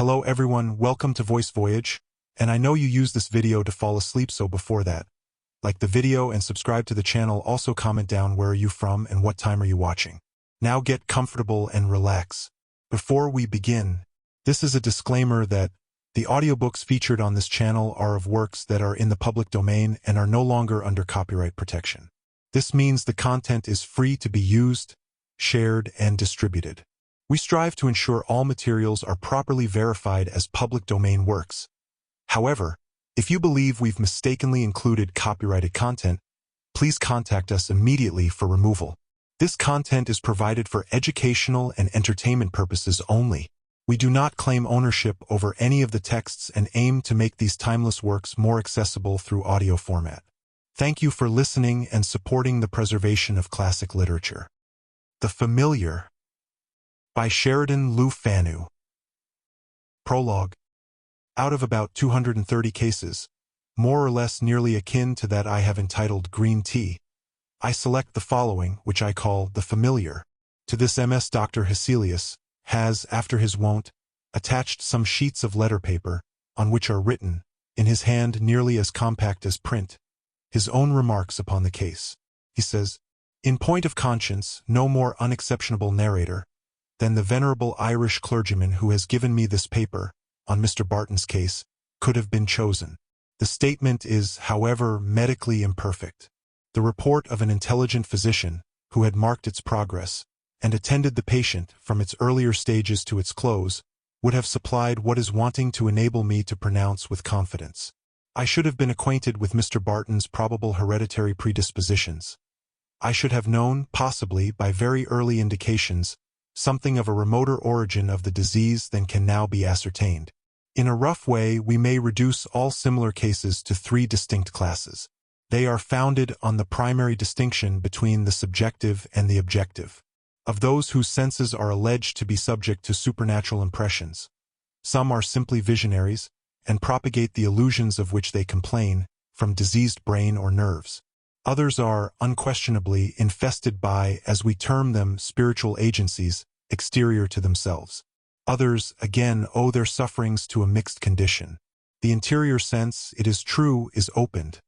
Hello everyone, welcome to Voyage, and I know you use this video to fall asleep, so before that, like the video and subscribe to the channel. Also comment down where are you from and what time are you watching. Now get comfortable and relax. Before we begin, this is a disclaimer that the audiobooks featured on this channel are of works that are in the public domain and are no longer under copyright protection. This means the content is free to be used, shared, and distributed. We strive to ensure all materials are properly verified as public domain works. However, if you believe we've mistakenly included copyrighted content, please contact us immediately for removal. This content is provided for educational and entertainment purposes only. We do not claim ownership over any of the texts and aim to make these timeless works more accessible through audio format. Thank you for listening and supporting the preservation of classic literature. The Familiar by Sheridan Le Fanu. Prologue. Out of about 230 cases, more or less nearly akin to that I have entitled Green Tea, I select the following, which I call The Familiar. To this MS Dr. Hecelius has, after his wont, attached some sheets of letter paper, on which are written, in his hand nearly as compact as print, his own remarks upon the case. He says, "In point of conscience, no more unexceptionable narrator than the venerable Irish clergyman who has given me this paper, on Mr. Barton's case, could have been chosen. The statement is, however, medically imperfect. The report of an intelligent physician, who had marked its progress, and attended the patient from its earlier stages to its close, would have supplied what is wanting to enable me to pronounce with confidence. I should have been acquainted with Mr. Barton's probable hereditary predispositions. I should have known, possibly, by very early indications, something of a remoter origin of the disease than can now be ascertained. In a rough way, we may reduce all similar cases to three distinct classes. They are founded on the primary distinction between the subjective and the objective. Of those whose senses are alleged to be subject to supernatural impressions, some are simply visionaries, and propagate the illusions of which they complain, from diseased brain or nerves. Others are, unquestionably, infested by, as we term them, spiritual agencies, exterior to themselves. Others, again, owe their sufferings to a mixed condition. The interior sense, it is true, is opened,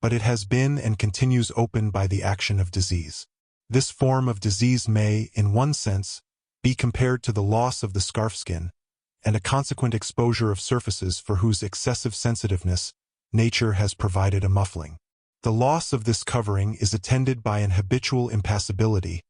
but it has been and continues open by the action of disease. This form of disease may, in one sense, be compared to the loss of the scarf skin, and a consequent exposure of surfaces for whose excessive sensitiveness nature has provided a muffling. The loss of this covering is attended by an habitual impassibility,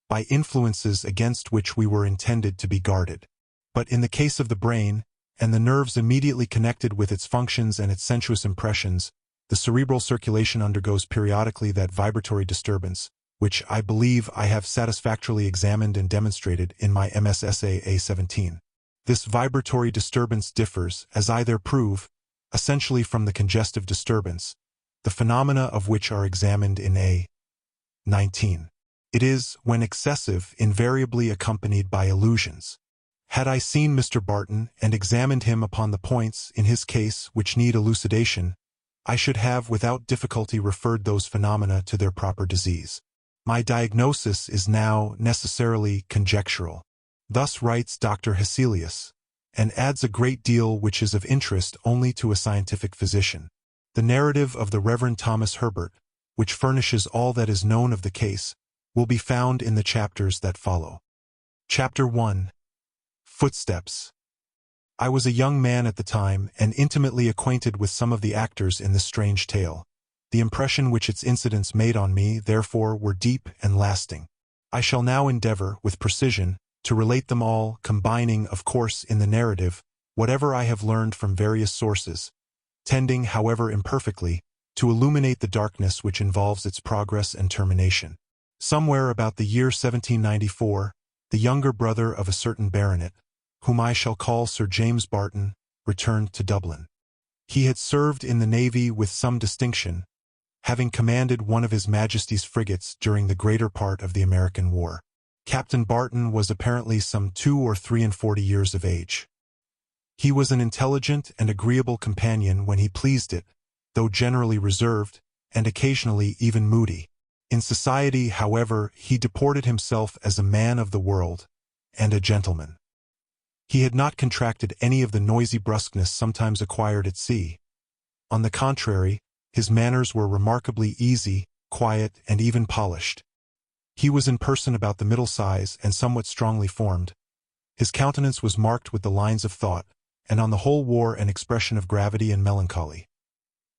by influences against which we were intended to be guarded. But in the case of the brain, and the nerves immediately connected with its functions and its sensuous impressions, the cerebral circulation undergoes periodically that vibratory disturbance, which I believe I have satisfactorily examined and demonstrated in my MS essay A17. This vibratory disturbance differs, as I there prove, essentially from the congestive disturbance, the phenomena of which are examined in A19. It is, when excessive, invariably accompanied by illusions. Had I seen Mr. Barton and examined him upon the points, in his case, which need elucidation, I should have without difficulty referred those phenomena to their proper disease. My diagnosis is now necessarily conjectural. Thus writes Dr. Hecelius, and adds a great deal which is of interest only to a scientific physician. The narrative of the Reverend Thomas Herbert, which furnishes all that is known of the case, will be found in the chapters that follow. Chapter 1. Footsteps. I was a young man at the time and intimately acquainted with some of the actors in this strange tale. The impression which its incidents made on me, therefore, were deep and lasting. I shall now endeavor, with precision, to relate them all, combining, of course, in the narrative, whatever I have learned from various sources, tending, however imperfectly, to illuminate the darkness which involves its progress and termination. Somewhere about the year 1794, the younger brother of a certain baronet, whom I shall call Sir James Barton, returned to Dublin. He had served in the navy with some distinction, having commanded one of His Majesty's frigates during the greater part of the American War. Captain Barton was apparently some 43 years of age. He was an intelligent and agreeable companion when he pleased it, though generally reserved, and occasionally even moody. In society, however, he deported himself as a man of the world, and a gentleman. He had not contracted any of the noisy brusqueness sometimes acquired at sea. On the contrary, his manners were remarkably easy, quiet, and even polished. He was in person about the middle size and somewhat strongly formed. His countenance was marked with the lines of thought, and on the whole wore an expression of gravity and melancholy.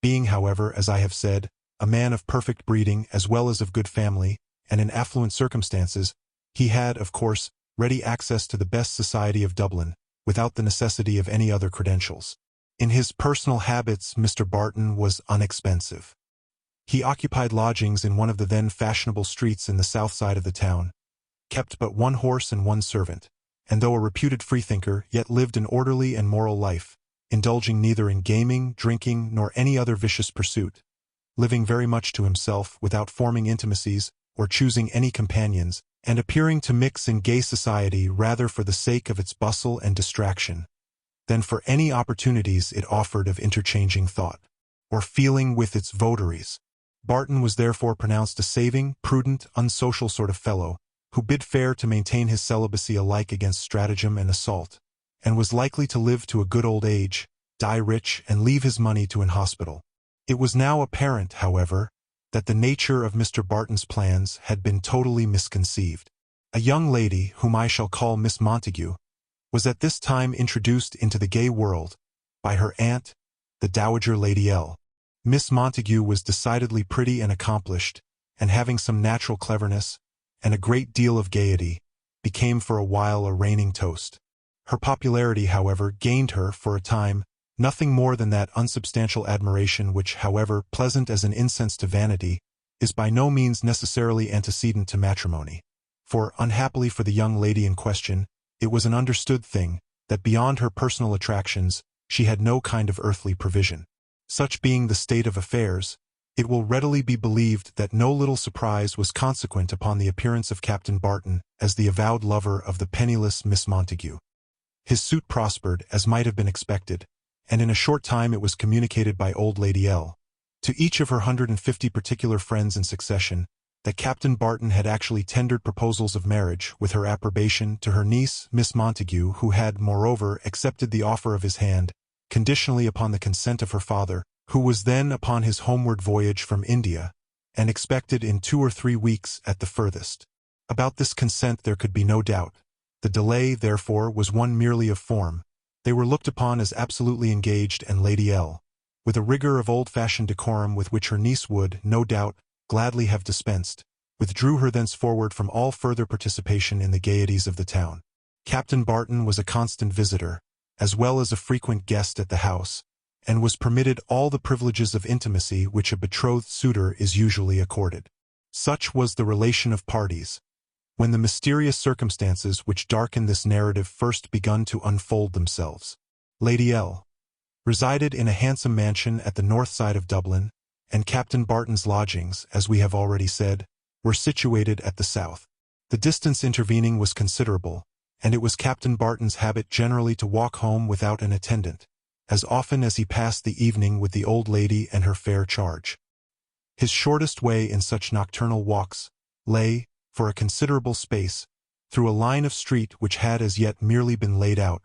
Being, however, as I have said, a man of perfect breeding as well as of good family, and in affluent circumstances, he had, of course, ready access to the best society of Dublin, without the necessity of any other credentials. In his personal habits, Mr. Barton was unexpensive. He occupied lodgings in one of the then fashionable streets in the south side of the town, kept but one horse and one servant, and though a reputed freethinker, yet lived an orderly and moral life, indulging neither in gaming, drinking, nor any other vicious pursuit, living very much to himself without forming intimacies or choosing any companions, and appearing to mix in gay society rather for the sake of its bustle and distraction than for any opportunities it offered of interchanging thought or feeling with its votaries. Barton was therefore pronounced a saving, prudent, unsocial sort of fellow, who bid fair to maintain his celibacy alike against stratagem and assault, and was likely to live to a good old age, die rich, and leave his money to an hospital. It was now apparent, however, that the nature of Mr. Barton's plans had been totally misconceived. A young lady, whom I shall call Miss Montague, was at this time introduced into the gay world by her aunt, the Dowager Lady L. Miss Montague was decidedly pretty and accomplished, and having some natural cleverness and a great deal of gaiety, became for a while a reigning toast. Her popularity, however, gained her, for a time, nothing more than that unsubstantial admiration which, however pleasant as an incense to vanity, is by no means necessarily antecedent to matrimony. For, unhappily for the young lady in question, it was an understood thing that beyond her personal attractions she had no kind of earthly provision. Such being the state of affairs, it will readily be believed that no little surprise was consequent upon the appearance of Captain Barton as the avowed lover of the penniless Miss Montague. His suit prospered, as might have been expected, and in a short time it was communicated by old Lady L. to each of her 150 particular friends in succession, that Captain Barton had actually tendered proposals of marriage, with her approbation, to her niece, Miss Montague, who had, moreover, accepted the offer of his hand, conditionally upon the consent of her father, who was then upon his homeward voyage from India, and expected in 2 or 3 weeks at the furthest. About this consent there could be no doubt. The delay, therefore, was one merely of form. They were looked upon as absolutely engaged, and Lady L., with a rigor of old-fashioned decorum with which her niece would, no doubt, gladly have dispensed, withdrew her thenceforward from all further participation in the gaieties of the town. Captain Barton was a constant visitor, as well as a frequent guest at the house, and was permitted all the privileges of intimacy which a betrothed suitor is usually accorded. Such was the relation of parties, when the mysterious circumstances which darken this narrative first begun to unfold themselves. Lady L. resided in a handsome mansion at the north side of Dublin, and Captain Barton's lodgings, as we have already said, were situated at the south. The distance intervening was considerable, and it was Captain Barton's habit generally to walk home without an attendant, as often as he passed the evening with the old lady and her fair charge. His shortest way in such nocturnal walks lay, for a considerable space, through a line of street which had as yet merely been laid out,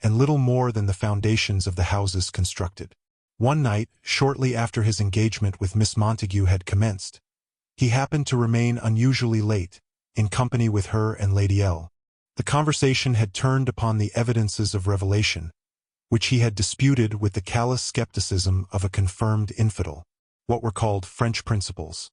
and little more than the foundations of the houses constructed. One night, shortly after his engagement with Miss Montague had commenced, he happened to remain unusually late, in company with her and Lady L. The conversation had turned upon the evidences of revelation, which he had disputed with the callous skepticism of a confirmed infidel. What were called French principles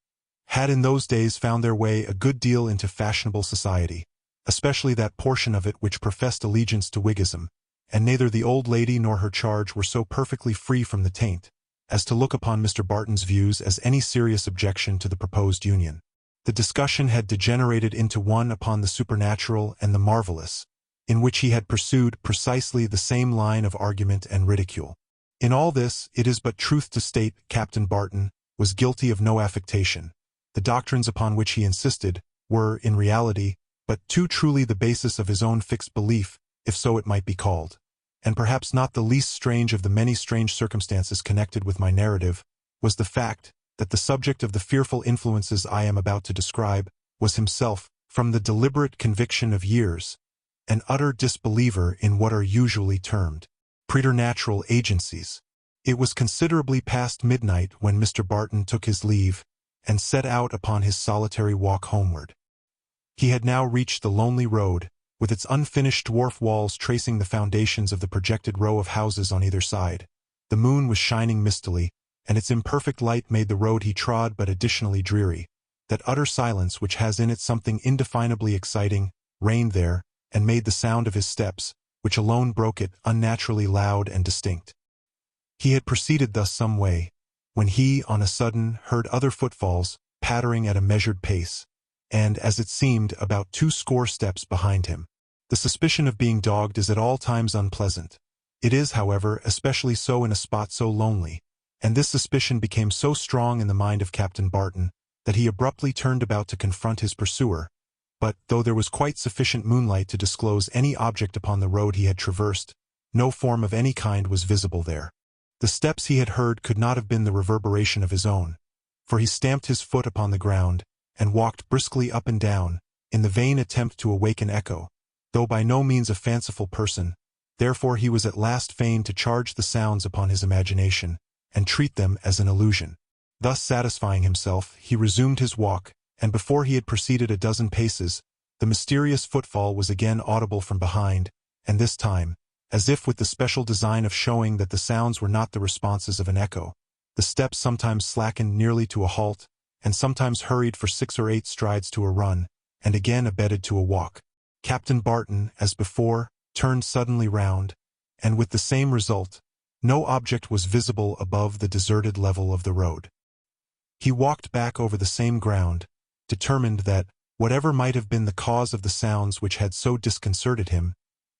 had in those days found their way a good deal into fashionable society, especially that portion of it which professed allegiance to Whiggism, and neither the old lady nor her charge were so perfectly free from the taint as to look upon Mr. Barton's views as any serious objection to the proposed union. The discussion had degenerated into one upon the supernatural and the marvelous, in which he had pursued precisely the same line of argument and ridicule. In all this, it is but truth to state, Captain Barton was guilty of no affectation. The doctrines upon which he insisted were, in reality, but too truly the basis of his own fixed belief, if so it might be called. And perhaps not the least strange of the many strange circumstances connected with my narrative was the fact that the subject of the fearful influences I am about to describe was himself, from the deliberate conviction of years, an utter disbeliever in what are usually termed preternatural agencies. It was considerably past midnight when Mr. Barton took his leave and set out upon his solitary walk homeward. He had now reached the lonely road, with its unfinished dwarf walls tracing the foundations of the projected row of houses on either side. The moon was shining mistily, and its imperfect light made the road he trod but additionally dreary. That utter silence which has in it something indefinably exciting reigned there, and made the sound of his steps, which alone broke it, unnaturally loud and distinct. He had proceeded thus some way, when he, on a sudden, heard other footfalls, pattering at a measured pace, and, as it seemed, about 20 steps behind him. The suspicion of being dogged is at all times unpleasant. It is, however, especially so in a spot so lonely, and this suspicion became so strong in the mind of Captain Barton, that he abruptly turned about to confront his pursuer. But, though there was quite sufficient moonlight to disclose any object upon the road he had traversed, no form of any kind was visible there. The steps he had heard could not have been the reverberation of his own, for he stamped his foot upon the ground, and walked briskly up and down, in the vain attempt to awaken echo, though by no means a fanciful person. Therefore he was at last fain to charge the sounds upon his imagination, and treat them as an illusion. Thus satisfying himself, he resumed his walk, and before he had proceeded a dozen paces, the mysterious footfall was again audible from behind, and this time, as if with the special design of showing that the sounds were not the responses of an echo, the steps sometimes slackened nearly to a halt, and sometimes hurried for 6 or 8 strides to a run, and again abated to a walk. Captain Barton, as before, turned suddenly round, and with the same result, no object was visible above the deserted level of the road. He walked back over the same ground, determined that, whatever might have been the cause of the sounds which had so disconcerted him,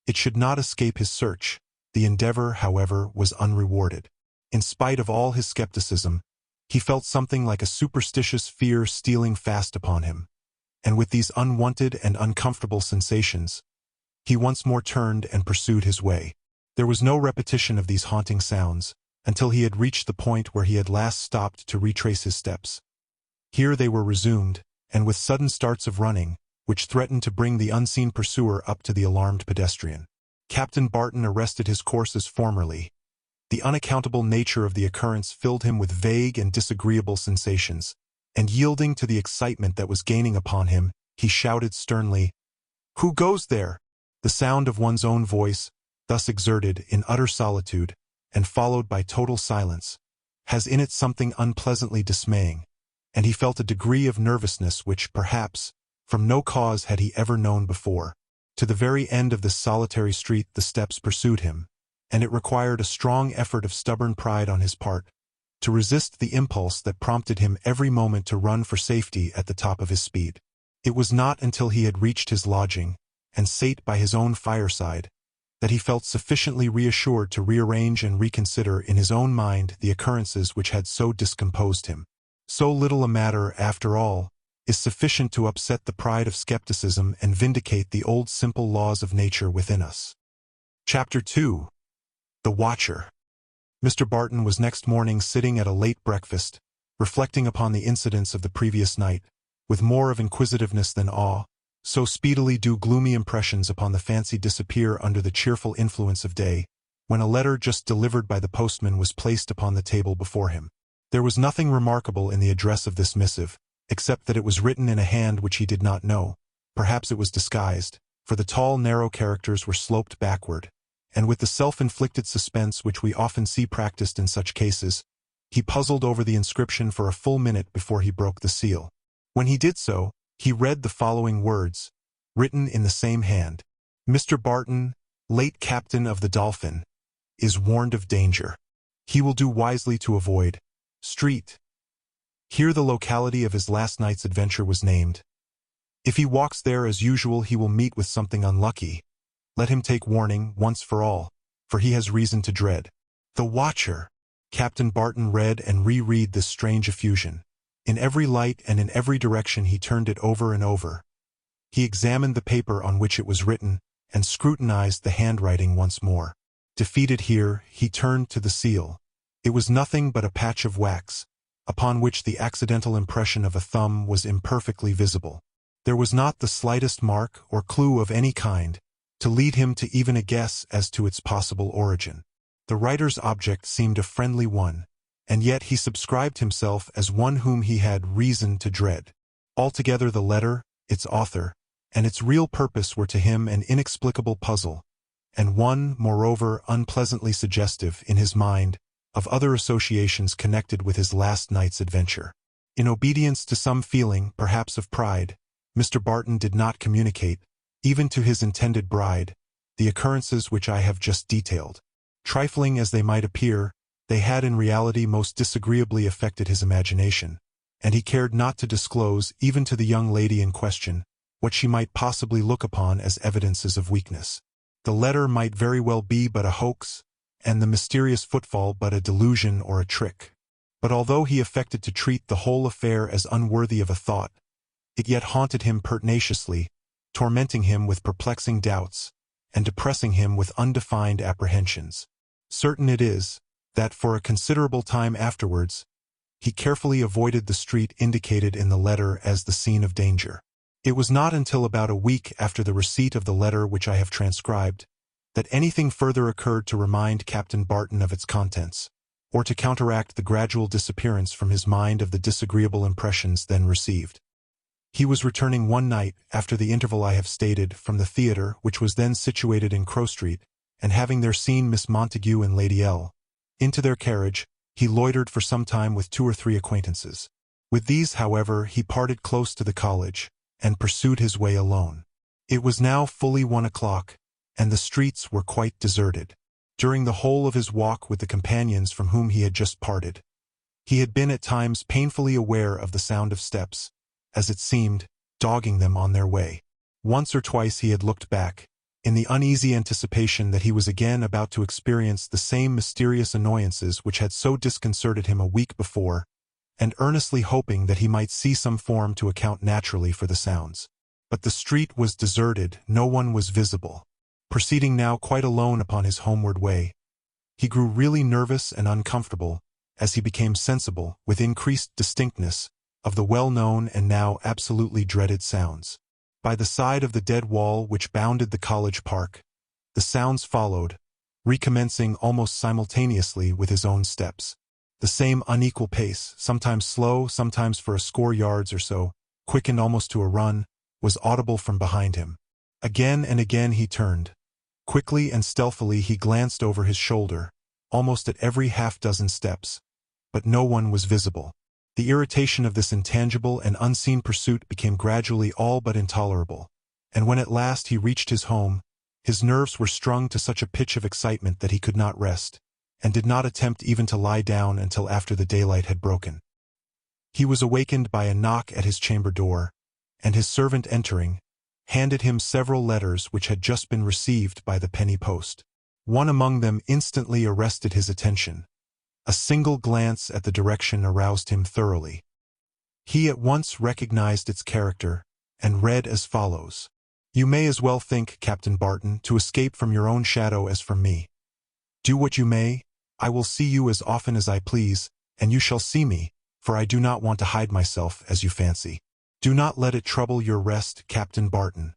it should not escape his search. The endeavor, however, was unrewarded. In spite of all his skepticism, he felt something like a superstitious fear stealing fast upon him, and with these unwanted and uncomfortable sensations, he once more turned and pursued his way. There was no repetition of these haunting sounds, until he had reached the point where he had last stopped to retrace his steps. Here they were resumed, and with sudden starts of running, which threatened to bring the unseen pursuer up to the alarmed pedestrian. Captain Barton arrested his course as formerly. The unaccountable nature of the occurrence filled him with vague and disagreeable sensations, and yielding to the excitement that was gaining upon him, he shouted sternly, "Who goes there?" The sound of one's own voice, thus exerted in utter solitude, and followed by total silence, has in it something unpleasantly dismaying, and he felt a degree of nervousness which, perhaps, from no cause had he ever known before. To the very end of this solitary street the steps pursued him, and it required a strong effort of stubborn pride on his part to resist the impulse that prompted him every moment to run for safety at the top of his speed. It was not until he had reached his lodging, and sate by his own fireside, that he felt sufficiently reassured to rearrange and reconsider in his own mind the occurrences which had so discomposed him. So little a matter, after all, is sufficient to upset the pride of skepticism and vindicate the old simple laws of nature within us. Chapter 2. The Watcher. Mr. Barton was next morning sitting at a late breakfast, reflecting upon the incidents of the previous night, with more of inquisitiveness than awe. So speedily do gloomy impressions upon the fancy disappear under the cheerful influence of day, when a letter just delivered by the postman was placed upon the table before him. There was nothing remarkable in the address of this missive, except that it was written in a hand which he did not know. Perhaps it was disguised, for the tall, narrow characters were sloped backward, and with the self-inflicted suspense which we often see practiced in such cases, he puzzled over the inscription for a full minute before he broke the seal. When he did so, he read the following words, written in the same hand: "Mr. Barton, late captain of the Dolphin, is warned of danger. He will do wisely to avoid Street." Here the locality of his last night's adventure was named. If he walks there as usual he will meet with something unlucky. Let him take warning, once for all, for he has reason to dread the Watcher. Captain Barton read and reread this strange effusion. In every light and in every direction he turned it over and over. He examined the paper on which it was written, and scrutinized the handwriting once more. Defeated here, he turned to the seal. It was nothing but a patch of wax, upon which the accidental impression of a thumb was imperfectly visible. There was not the slightest mark or clue of any kind to lead him to even a guess as to its possible origin. The writer's object seemed a friendly one, and yet he subscribed himself as one whom he had reason to dread. Altogether the letter, its author, and its real purpose were to him an inexplicable puzzle, and one, moreover, unpleasantly suggestive, in his mind, of other associations connected with his last night's adventure. In obedience to some feeling, perhaps of pride, Mr. Barton did not communicate, even to his intended bride, the occurrences which I have just detailed. Trifling as they might appear, they had in reality most disagreeably affected his imagination, and he cared not to disclose, even to the young lady in question, what she might possibly look upon as evidences of weakness. The letter might very well be but a hoax, and the mysterious footfall but a delusion or a trick. But although he affected to treat the whole affair as unworthy of a thought, it yet haunted him pertinaciously, tormenting him with perplexing doubts, and depressing him with undefined apprehensions. Certain it is, that for a considerable time afterwards, he carefully avoided the street indicated in the letter as the scene of danger. It was not until about a week after the receipt of the letter which I have transcribed, that anything further occurred to remind Captain Barton of its contents, or to counteract the gradual disappearance from his mind of the disagreeable impressions then received. He was returning one night, after the interval I have stated, from the theatre, which was then situated in Crow Street, and having there seen Miss Montague and Lady L. into their carriage, he loitered for some time with 2 or 3 acquaintances. With these, however, he parted close to the college, and pursued his way alone. It was now fully 1 o'clock, and the streets were quite deserted. During the whole of his walk with the companions from whom he had just parted, he had been at times painfully aware of the sound of steps, as it seemed, dogging them on their way. Once or twice he had looked back, in the uneasy anticipation that he was again about to experience the same mysterious annoyances which had so disconcerted him a week before, and earnestly hoping that he might see some form to account naturally for the sounds. But the street was deserted, no one was visible. Proceeding now quite alone upon his homeward way, he grew really nervous and uncomfortable, as he became sensible, with increased distinctness, of the well-known and now absolutely dreaded sounds. By the side of the dead wall which bounded the college park, the sounds followed, recommencing almost simultaneously with his own steps. The same unequal pace, sometimes slow, sometimes for a score yards or so, quickened almost to a run, was audible from behind him. Again and again he turned. Quickly and stealthily he glanced over his shoulder, almost at every half-dozen steps, but no one was visible. The irritation of this intangible and unseen pursuit became gradually all but intolerable, and when at last he reached his home, his nerves were strung to such a pitch of excitement that he could not rest, and did not attempt even to lie down until after the daylight had broken. He was awakened by a knock at his chamber door, and his servant entering, handed him several letters which had just been received by the penny post. One among them instantly arrested his attention. A single glance at the direction aroused him thoroughly. He at once recognized its character, and read as follows: "You may as well think, Captain Barton, to escape from your own shadow as from me. Do what you may, I will see you as often as I please, and you shall see me, for I do not want to hide myself as you fancy. Do not let it trouble your rest, Captain Barton.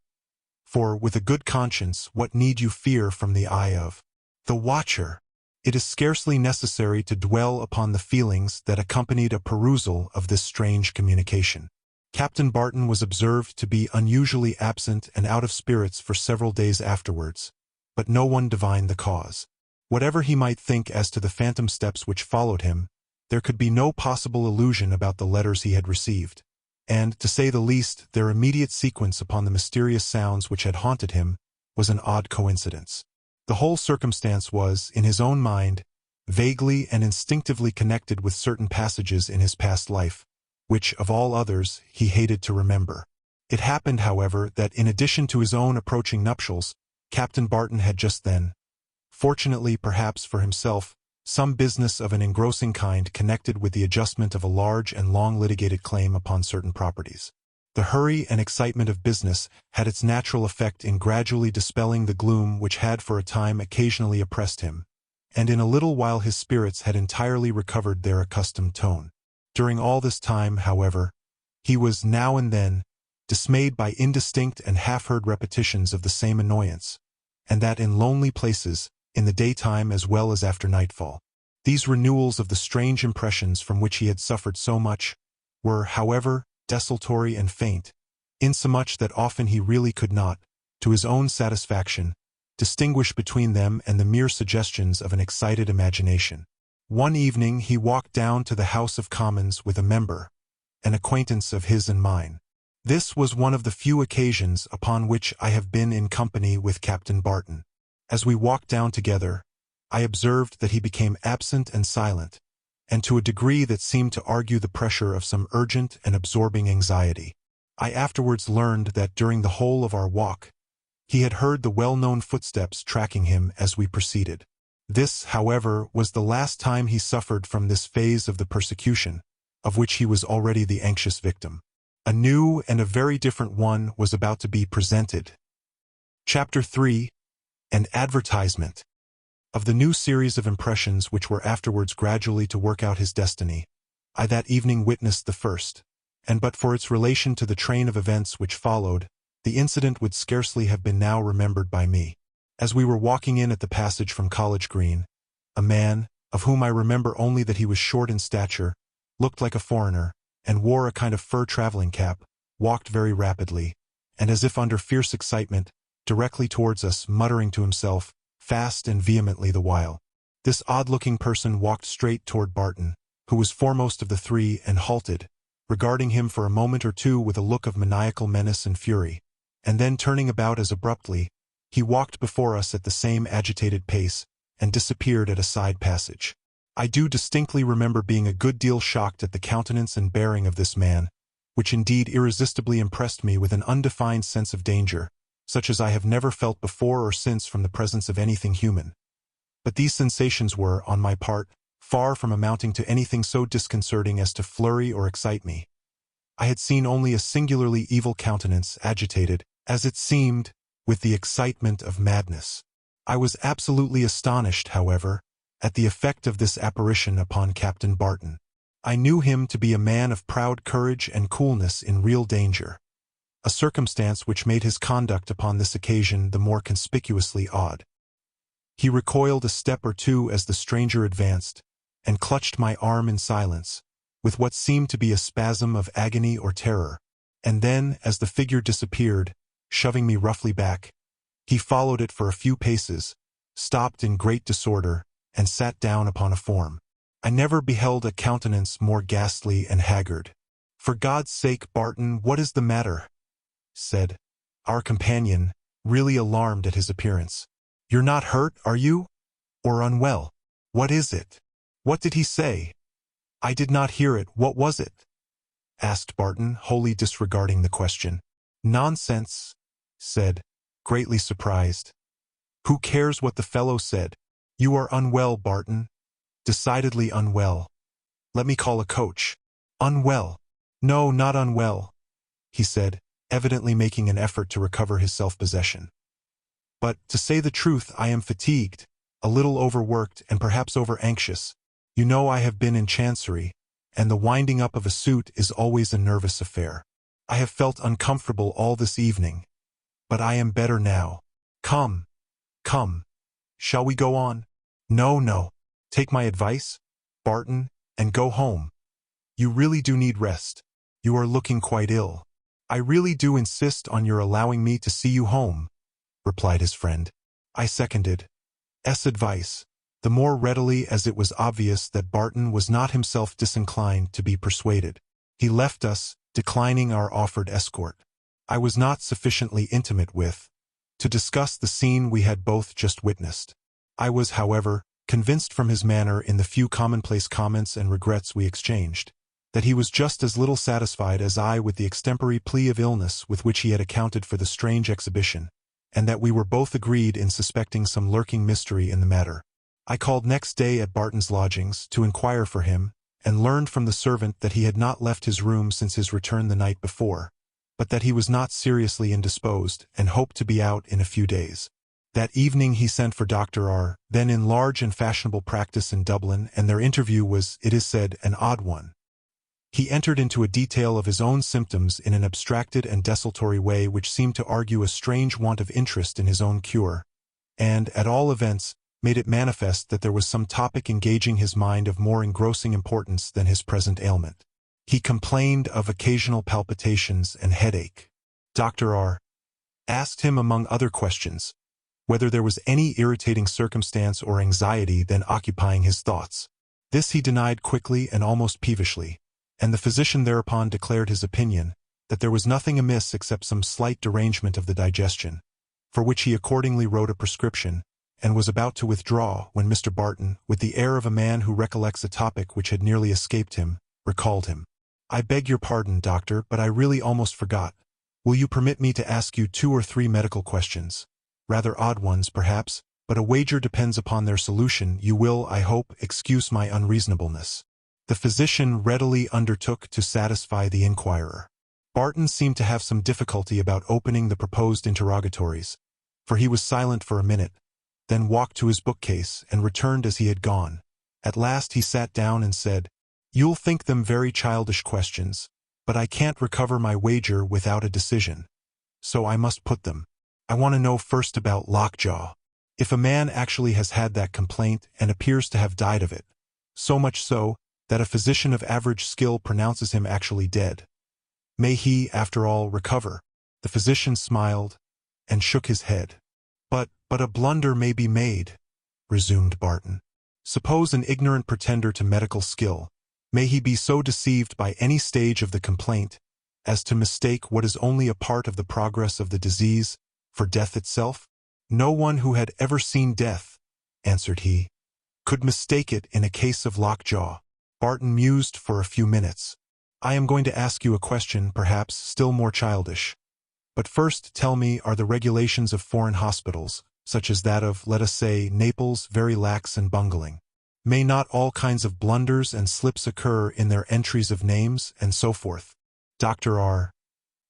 For, with a good conscience, what need you fear from the eye of the watcher? It is scarcely necessary to dwell upon the feelings that accompanied a perusal of this strange communication. Captain Barton was observed to be unusually absent and out of spirits for several days afterwards, but no one divined the cause. Whatever he might think as to the phantom steps which followed him, there could be no possible illusion about the letters he had received, and, to say the least, their immediate sequence upon the mysterious sounds which had haunted him was an odd coincidence. The whole circumstance was, in his own mind, vaguely and instinctively connected with certain passages in his past life, which, of all others, he hated to remember. It happened, however, that in addition to his own approaching nuptials, Captain Barton had just then, fortunately perhaps for himself, some business of an engrossing kind connected with the adjustment of a large and long-litigated claim upon certain properties. The hurry and excitement of business had its natural effect in gradually dispelling the gloom which had for a time occasionally oppressed him, and in a little while his spirits had entirely recovered their accustomed tone. During all this time, however, he was now and then dismayed by indistinct and half-heard repetitions of the same annoyance, and that in lonely places, in the daytime as well as after nightfall. These renewals of the strange impressions from which he had suffered so much were, however, desultory and faint, insomuch that often he really could not, to his own satisfaction, distinguish between them and the mere suggestions of an excited imagination. One evening he walked down to the House of Commons with a member, an acquaintance of his and mine. This was one of the few occasions upon which I have been in company with Captain Barton. As we walked down together, I observed that he became absent and silent, and to a degree that seemed to argue the pressure of some urgent and absorbing anxiety. I afterwards learned that during the whole of our walk, he had heard the well-known footsteps tracking him as we proceeded. This, however, was the last time he suffered from this phase of the persecution, of which he was already the anxious victim. A new and a very different one was about to be presented. Chapter 3. An Advertisement. Of the new series of impressions which were afterwards gradually to work out his destiny, I that evening witnessed the first, and but for its relation to the train of events which followed, the incident would scarcely have been now remembered by me. As we were walking in at the passage from College Green, a man, of whom I remember only that he was short in stature, looked like a foreigner, and wore a kind of fur traveling cap, walked very rapidly, and as if under fierce excitement, directly towards us, muttering to himself, fast and vehemently the while. This odd-looking person walked straight toward Barton, who was foremost of the three, and halted, regarding him for a moment or two with a look of maniacal menace and fury, and then turning about as abruptly, he walked before us at the same agitated pace, and disappeared at a side passage. I do distinctly remember being a good deal shocked at the countenance and bearing of this man, which indeed irresistibly impressed me with an undefined sense of danger, such as I have never felt before or since from the presence of anything human. But these sensations were, on my part, far from amounting to anything so disconcerting as to flurry or excite me. I had seen only a singularly evil countenance agitated, as it seemed, with the excitement of madness. I was absolutely astonished, however, at the effect of this apparition upon Captain Barton. I knew him to be a man of proud courage and coolness in real danger, a circumstance which made his conduct upon this occasion the more conspicuously odd. He recoiled a step or two as the stranger advanced, and clutched my arm in silence, with what seemed to be a spasm of agony or terror, and then, as the figure disappeared, shoving me roughly back, he followed it for a few paces, stopped in great disorder, and sat down upon a form. I never beheld a countenance more ghastly and haggard. "For God's sake, Barton, what is the matter?" said our companion, really alarmed at his appearance. "You're not hurt, are you? Or unwell? What is it? What did he say?" "I did not hear it. What was it?" asked Barton, wholly disregarding the question. "Nonsense," said, greatly surprised. "Who cares what the fellow said? You are unwell, Barton. Decidedly unwell. Let me call a coach." "Unwell? No, not unwell," he said, evidently making an effort to recover his self-possession. "But, to say the truth, I am fatigued, a little overworked and perhaps over-anxious. You know I have been in Chancery, and the winding up of a suit is always a nervous affair. I have felt uncomfortable all this evening, but I am better now. Come, come. Shall we go on?" "No, no. Take my advice, Barton, and go home. You really do need rest. You are looking quite ill." "I really do insist on your allowing me to see you home," replied his friend. I seconded S. advice, the more readily as it was obvious that Barton was not himself disinclined to be persuaded. He left us, declining our offered escort. I was not sufficiently intimate with, to discuss the scene we had both just witnessed. I was, however, convinced from his manner in the few commonplace comments and regrets we exchanged, that he was just as little satisfied as I with the extempore plea of illness with which he had accounted for the strange exhibition, and that we were both agreed in suspecting some lurking mystery in the matter. I called next day at Barton's lodgings to inquire for him, and learned from the servant that he had not left his room since his return the night before, but that he was not seriously indisposed, and hoped to be out in a few days. That evening he sent for Dr. R., then in large and fashionable practice in Dublin, and their interview was, it is said, an odd one. He entered into a detail of his own symptoms in an abstracted and desultory way which seemed to argue a strange want of interest in his own cure, and, at all events, made it manifest that there was some topic engaging his mind of more engrossing importance than his present ailment. He complained of occasional palpitations and headache. Dr. R. asked him, among other questions, whether there was any irritating circumstance or anxiety then occupying his thoughts. This he denied quickly and almost peevishly, and the physician thereupon declared his opinion that there was nothing amiss except some slight derangement of the digestion, for which he accordingly wrote a prescription, and was about to withdraw when Mr. Barton, with the air of a man who recollects a topic which had nearly escaped him, recalled him. "I beg your pardon, doctor, but I really almost forgot. Will you permit me to ask you 2 or 3 medical questions? Rather odd ones, perhaps, but a wager depends upon their solution. You will, I hope, excuse my unreasonableness." The physician readily undertook to satisfy the inquirer. Barton seemed to have some difficulty about opening the proposed interrogatories, for he was silent for a minute, then walked to his bookcase and returned as he had gone. At last he sat down and said, "You'll think them very childish questions, but I can't recover my wager without a decision. So I must put them. I want to know first about lockjaw. If a man actually has had that complaint and appears to have died of it, so much so that a physician of average skill pronounces him actually dead, may he, after all, recover?" The physician smiled and shook his head. But a blunder may be made," resumed Barton. "Suppose an ignorant pretender to medical skill, may he be so deceived by any stage of the complaint as to mistake what is only a part of the progress of the disease for death itself?" "No one who had ever seen death," answered he, "could mistake it in a case of lockjaw." Barton mused for a few minutes. "I am going to ask you a question, perhaps still more childish. But first tell me, are the regulations of foreign hospitals, such as that of, let us say, Naples, very lax and bungling? May not all kinds of blunders and slips occur in their entries of names, and so forth?" Dr. R.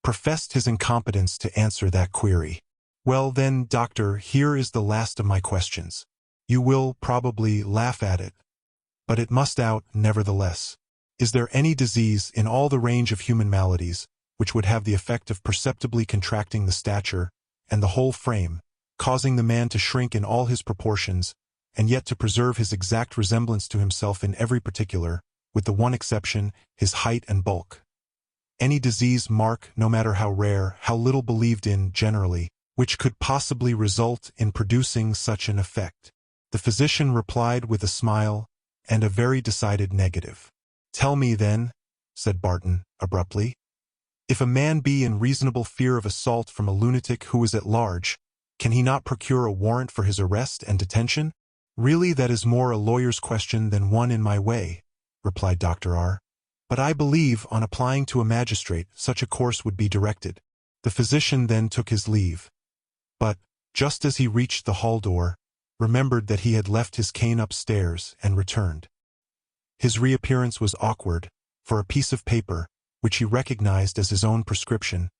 professed his incompetence to answer that query. "Well then, doctor, here is the last of my questions. You will, probably, laugh at it, but it must out, nevertheless. Is there any disease in all the range of human maladies which would have the effect of perceptibly contracting the stature and the whole frame, causing the man to shrink in all his proportions, and yet to preserve his exact resemblance to himself in every particular, with the one exception, his height and bulk? Any disease, mark, no matter how rare, how little believed in generally, which could possibly result in producing such an effect?" The physician replied with a smile and a very decided negative. "Tell me, then," said Barton, abruptly, "if a man be in reasonable fear of assault from a lunatic who is at large, can he not procure a warrant for his arrest and detention?" "Really, that is more a lawyer's question than one in my way," replied Dr. R. "But I believe, on applying to a magistrate, such a course would be directed." The physician then took his leave, but, just as he reached the hall door, remembered that he had left his cane upstairs and returned. His reappearance was awkward, for a piece of paper, which he recognized as his own prescription,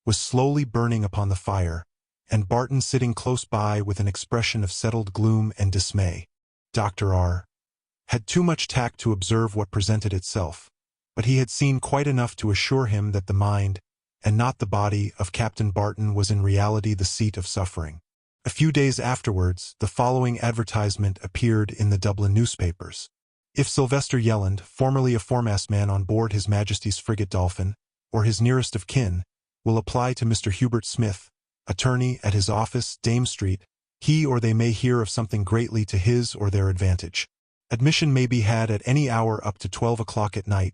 was slowly burning upon the fire, and Barton sitting close by with an expression of settled gloom and dismay. Dr. R. had too much tact to observe what presented itself, but he had seen quite enough to assure him that the mind, and not the body, of Captain Barton was in reality the seat of suffering. A few days afterwards, the following advertisement appeared in the Dublin newspapers. "If Sylvester Yelland, formerly a foremast man on board His Majesty's frigate Dolphin, or his nearest of kin, will apply to Mr. Hubert Smith, attorney, at his office, Dame Street, he or they may hear of something greatly to his or their advantage. Admission may be had at any hour up to 12 o'clock at night,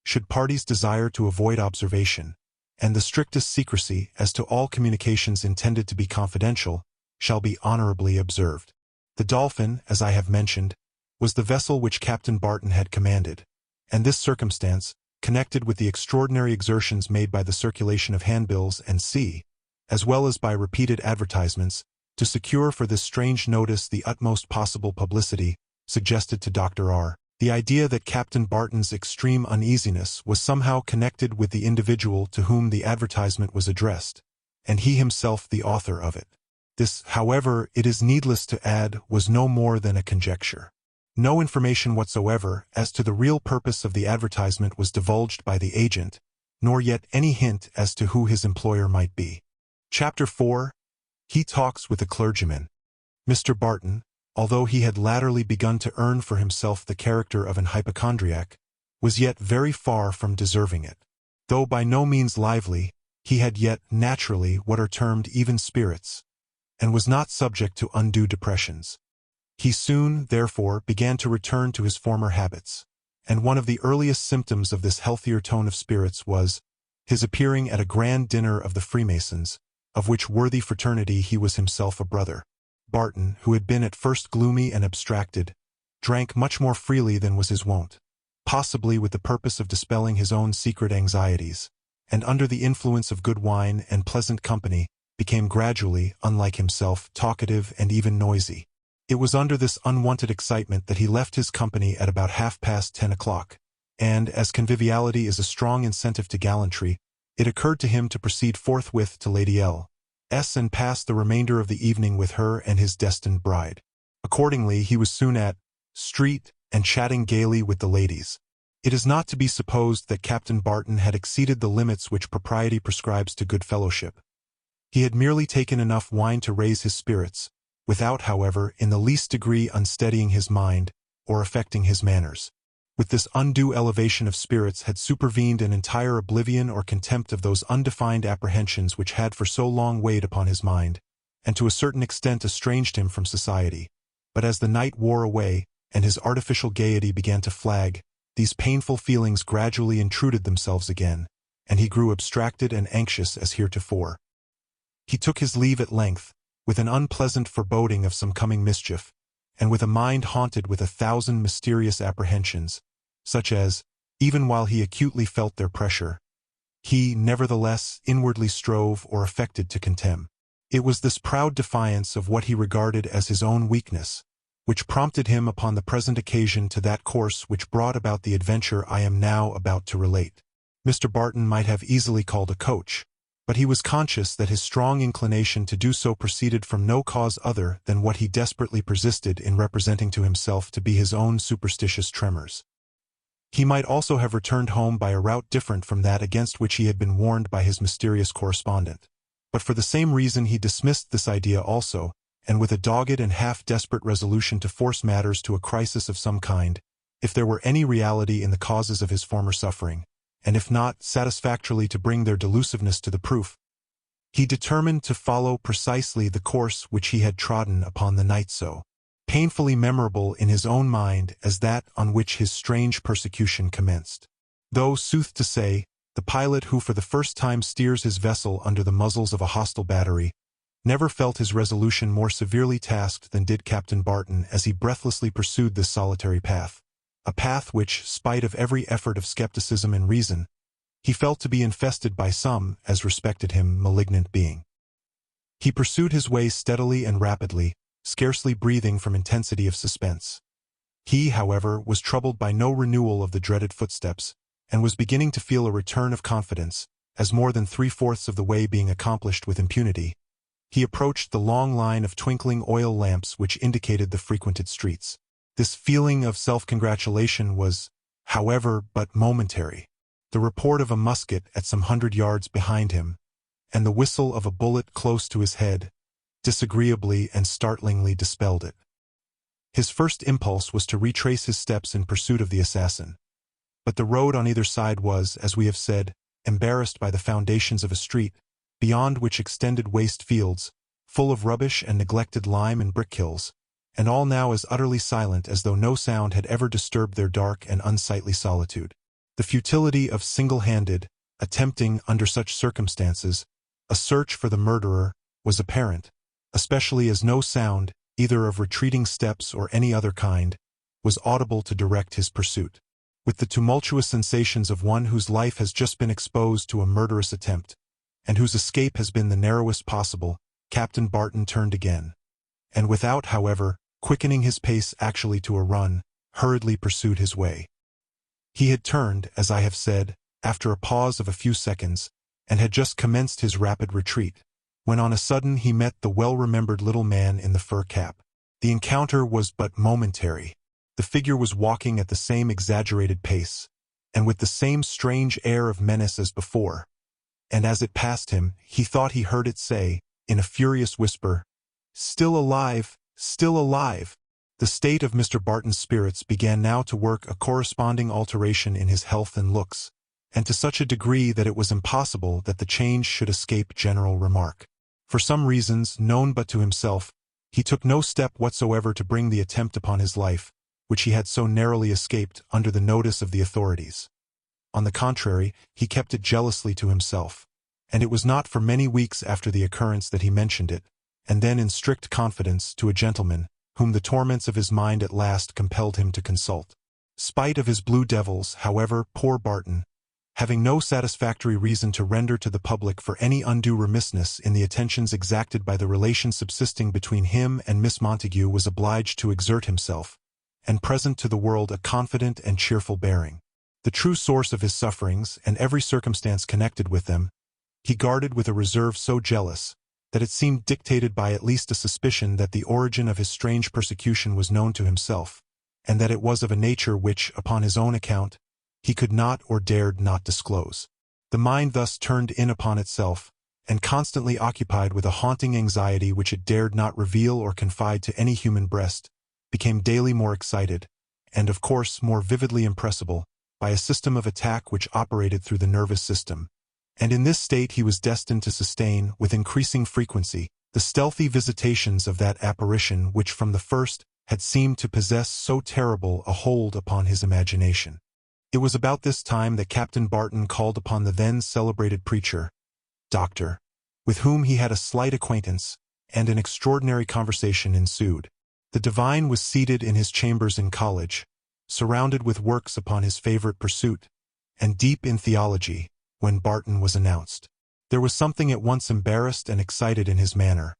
should parties desire to avoid observation, and the strictest secrecy as to all communications intended to be confidential shall be honorably observed." The Dolphin, as I have mentioned, was the vessel which Captain Barton had commanded, and this circumstance, connected with the extraordinary exertions made by the circulation of handbills and sea, as well as by repeated advertisements, to secure for this strange notice the utmost possible publicity, suggested to Dr. R. the idea that Captain Barton's extreme uneasiness was somehow connected with the individual to whom the advertisement was addressed, and he himself the author of it. This, however, it is needless to add, was no more than a conjecture. No information whatsoever as to the real purpose of the advertisement was divulged by the agent, nor yet any hint as to who his employer might be. Chapter 4. He talks with a clergyman. Mr. Barton, although he had latterly begun to earn for himself the character of an hypochondriac, was yet very far from deserving it. Though by no means lively, he had yet naturally what are termed even spirits, and was not subject to undue depressions. He soon, therefore, began to return to his former habits, and one of the earliest symptoms of this healthier tone of spirits was his appearing at a grand dinner of the Freemasons, of which worthy fraternity he was himself a brother. Barton, who had been at first gloomy and abstracted, drank much more freely than was his wont, possibly with the purpose of dispelling his own secret anxieties, and under the influence of good wine and pleasant company, became gradually, unlike himself, talkative and even noisy. It was under this unwonted excitement that he left his company at about 10:30, and, as conviviality is a strong incentive to gallantry, it occurred to him to proceed forthwith to Lady L.'s and pass the remainder of the evening with her and his destined bride. Accordingly, he was soon at street and chatting gaily with the ladies. It is not to be supposed that Captain Barton had exceeded the limits which propriety prescribes to good fellowship. He had merely taken enough wine to raise his spirits, without, however, in the least degree unsteadying his mind or affecting his manners. With this undue elevation of spirits had supervened an entire oblivion or contempt of those undefined apprehensions which had for so long weighed upon his mind, and to a certain extent estranged him from society. But as the night wore away, and his artificial gaiety began to flag, these painful feelings gradually intruded themselves again, and he grew abstracted and anxious as heretofore. He took his leave at length, with an unpleasant foreboding of some coming mischief, and with a mind haunted with 1,000 mysterious apprehensions, such as, even while he acutely felt their pressure, he, nevertheless, inwardly strove or affected to contemn. It was this proud defiance of what he regarded as his own weakness, which prompted him upon the present occasion to that course which brought about the adventure I am now about to relate. Mr. Barton might have easily called a coach, but he was conscious that his strong inclination to do so proceeded from no cause other than what he desperately persisted in representing to himself to be his own superstitious tremors. He might also have returned home by a route different from that against which he had been warned by his mysterious correspondent, but for the same reason he dismissed this idea also, and with a dogged and half-desperate resolution to force matters to a crisis of some kind, if there were any reality in the causes of his former suffering, and if not, satisfactorily to bring their delusiveness to the proof, he determined to follow precisely the course which he had trodden upon the night so painfully memorable in his own mind as that on which his strange persecution commenced. Though, sooth to say, the pilot who for the first time steers his vessel under the muzzles of a hostile battery never felt his resolution more severely tasked than did Captain Barton as he breathlessly pursued this solitary path, a path which, spite of every effort of skepticism and reason, he felt to be infested by some, as respected him, malignant being. He pursued his way steadily and rapidly, scarcely breathing from intensity of suspense. He, however, was troubled by no renewal of the dreaded footsteps, and was beginning to feel a return of confidence, as more than 3/4 of the way being accomplished with impunity, he approached the long line of twinkling oil lamps which indicated the frequented streets. This feeling of self-congratulation was, however, but momentary. The report of a musket at some 100 yards behind him, and the whistle of a bullet close to his head, disagreeably and startlingly dispelled it. His first impulse was to retrace his steps in pursuit of the assassin, but the road on either side was, as we have said, embarrassed by the foundations of a street, beyond which extended waste fields, full of rubbish and neglected lime and brick kilns, and all now as utterly silent as though no sound had ever disturbed their dark and unsightly solitude. The futility of single-handed, attempting, under such circumstances, a search for the murderer was apparent, especially as no sound, either of retreating steps or any other kind, was audible to direct his pursuit. With the tumultuous sensations of one whose life has just been exposed to a murderous attempt, and whose escape has been the narrowest possible, Captain Barton turned again, and without, however, quickening his pace actually to a run, hurriedly pursued his way. He had turned, as I have said, after a pause of a few seconds, and had just commenced his rapid retreat, when on a sudden he met the well-remembered little man in the fur cap. The encounter was but momentary. The figure was walking at the same exaggerated pace, and with the same strange air of menace as before, and as it passed him, he thought he heard it say, in a furious whisper, "Still alive, Still alive! The state of Mr. Barton's spirits began now to work a corresponding alteration in his health and looks, and to such a degree that it was impossible that the change should escape general remark. For some reasons, known but to himself, he took no step whatsoever to bring the attempt upon his life, which he had so narrowly escaped, under the notice of the authorities. On the contrary, he kept it jealously to himself, and it was not for many weeks after the occurrence that he mentioned it, and then in strict confidence, to a gentleman, whom the torments of his mind at last compelled him to consult. Spite of his blue devils, however, poor Barton, having no satisfactory reason to render to the public for any undue remissness in the attentions exacted by the relation subsisting between him and Miss Montague, was obliged to exert himself, and present to the world a confident and cheerful bearing. The true source of his sufferings, and every circumstance connected with them, he guarded with a reserve so jealous, that it seemed dictated by at least a suspicion that the origin of his strange persecution was known to himself, and that it was of a nature which, upon his own account, he could not or dared not disclose. The mind thus turned in upon itself, and constantly occupied with a haunting anxiety which it dared not reveal or confide to any human breast, became daily more excited, and of course more vividly impressible, by a system of attack which operated through the nervous system. And in this state he was destined to sustain, with increasing frequency, the stealthy visitations of that apparition which from the first had seemed to possess so terrible a hold upon his imagination. It was about this time that Captain Barton called upon the then celebrated preacher, Doctor, with whom he had a slight acquaintance, and an extraordinary conversation ensued. The divine was seated in his chambers in college, surrounded with works upon his favorite pursuit, and deep in theology, when Barton was announced. There was something at once embarrassed and excited in his manner,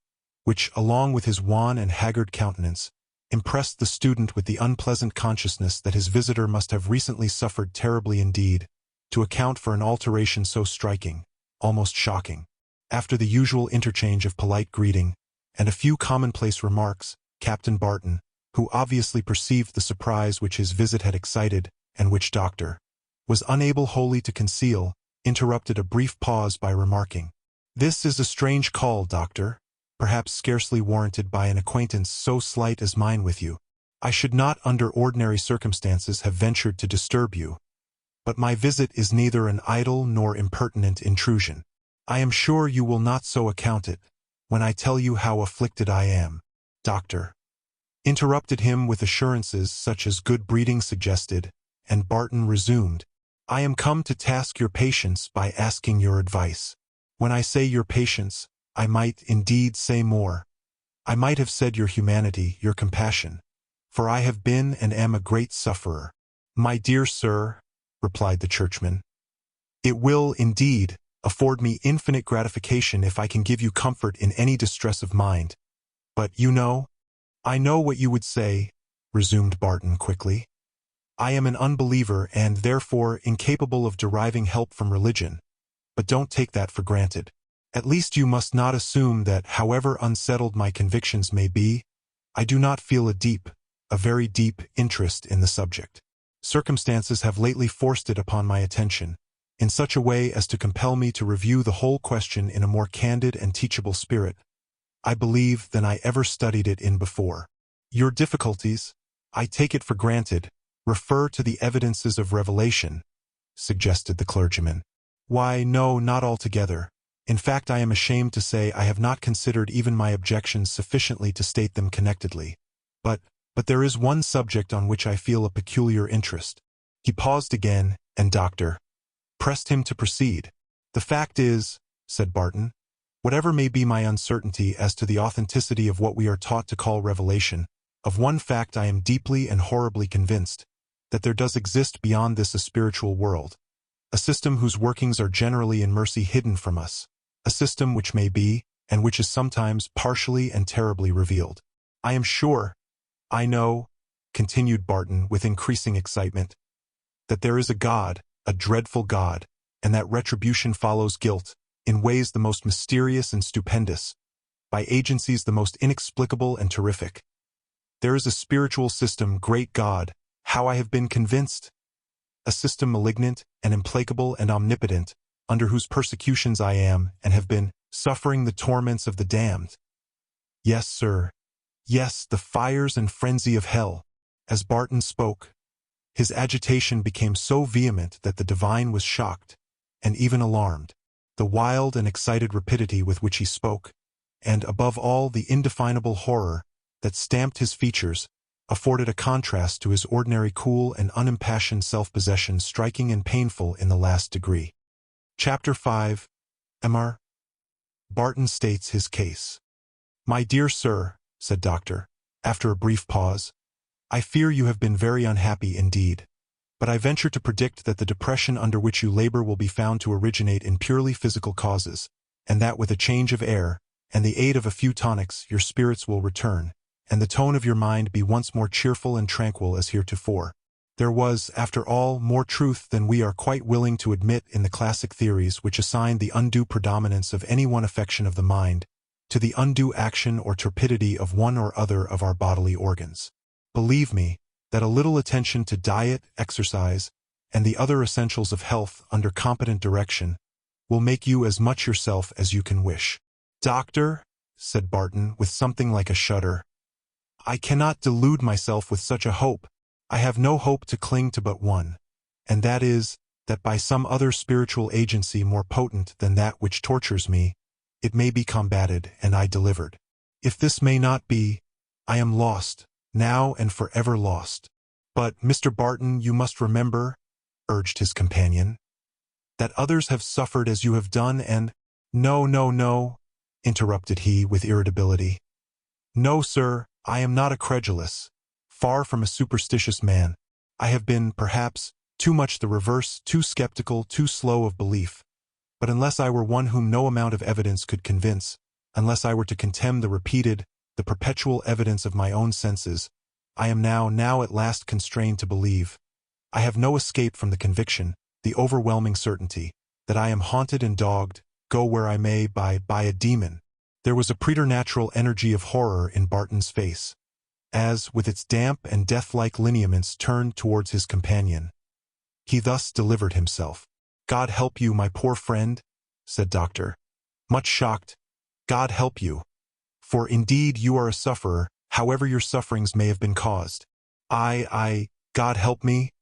which, along with his wan and haggard countenance, impressed the student with the unpleasant consciousness that his visitor must have recently suffered terribly indeed, to account for an alteration so striking, almost shocking. After the usual interchange of polite greeting, and a few commonplace remarks, Captain Barton, who obviously perceived the surprise which his visit had excited, and which Doctor was unable wholly to conceal, interrupted a brief pause by remarking, "This is a strange call, Doctor, perhaps scarcely warranted by an acquaintance so slight as mine with you. I should not under ordinary circumstances have ventured to disturb you, but my visit is neither an idle nor impertinent intrusion. I am sure you will not so account it, when I tell you how afflicted I am." Doctor interrupted him with assurances such as good breeding suggested, and Barton resumed, "I am come to task your patience by asking your advice. When I say your patience, I might indeed say more. I might have said your humanity, your compassion, for I have been and am a great sufferer." "My dear sir," replied the churchman, "it will, indeed, afford me infinite gratification if I can give you comfort in any distress of mind. But, I know what you would say," resumed Barton quickly. "I am an unbeliever and, therefore, incapable of deriving help from religion, but don't take that for granted. At least you must not assume that, however unsettled my convictions may be, I do not feel a very deep interest in the subject. Circumstances have lately forced it upon my attention, in such a way as to compel me to review the whole question in a more candid and teachable spirit, I believe, than I ever studied it in before. Your difficulties, I take it for granted, refer to the evidences of revelation," suggested the clergyman. "Why, no, not altogether. In fact, I am ashamed to say I have not considered even my objections sufficiently to state them connectedly. But there is one subject on which I feel a peculiar interest." He paused again, and Doctor pressed him to proceed. "The fact is," said Barton, "whatever may be my uncertainty as to the authenticity of what we are taught to call revelation, of one fact I am deeply and horribly convinced, that there does exist beyond this a spiritual world, a system whose workings are generally in mercy hidden from us, a system which may be, and which is sometimes partially and terribly revealed. I am sure, I know," continued Barton with increasing excitement, "that there is a God, a dreadful God, and that retribution follows guilt, in ways the most mysterious and stupendous, by agencies the most inexplicable and terrific. There is a spiritual system, great God, how I have been convinced! A system malignant and implacable and omnipotent, under whose persecutions I am, and have been, suffering the torments of the damned. Yes, sir, Yes, the fires and frenzy of hell. As Barton spoke, his agitation became so vehement that the divine was shocked, and even alarmed. The wild and excited rapidity with which he spoke, and above all the indefinable horror that stamped his features, afforded a contrast to his ordinary cool and unimpassioned self-possession striking and painful in the last degree. Chapter 5. Mr. Barton states his case. "My dear sir," said Doctor, after a brief pause, "I fear you have been very unhappy indeed. But I venture to predict that the depression under which you labor will be found to originate in purely physical causes, and that with a change of air, and the aid of a few tonics, your spirits will return, and the tone of your mind be once more cheerful and tranquil as heretofore. There was, after all, more truth than we are quite willing to admit in the classic theories which assign the undue predominance of any one affection of the mind, to the undue action or torpidity of one or other of our bodily organs. Believe me, that a little attention to diet, exercise, and the other essentials of health under competent direction will make you as much yourself as you can wish." "Doctor," said Barton with something like a shudder, "I cannot delude myself with such a hope. I have no hope to cling to but one, and that is, that by some other spiritual agency more potent than that which tortures me, it may be combated and I delivered. If this may not be, I am lost, now and forever lost." "But, Mr. Barton, you must remember," urged his companion, "that others have suffered as you have done and—" "No, no, no," interrupted he with irritability. "No, sir, I am not a credulous, far from a superstitious man. I have been, perhaps, too much the reverse, too skeptical, too slow of belief. But unless I were one whom no amount of evidence could convince, unless I were to contemn the repeated, the perpetual evidence of my own senses, I am now at last constrained to believe. I have no escape from the conviction, the overwhelming certainty, that I am haunted and dogged, go where I may, by a demon." There was a preternatural energy of horror in Barton's face, as, with its damp and death-like lineaments turned towards his companion, he thus delivered himself. "God help you, my poor friend," said Doctor, much shocked. "God help you. For indeed you are a sufferer, however your sufferings may have been caused." God help me,"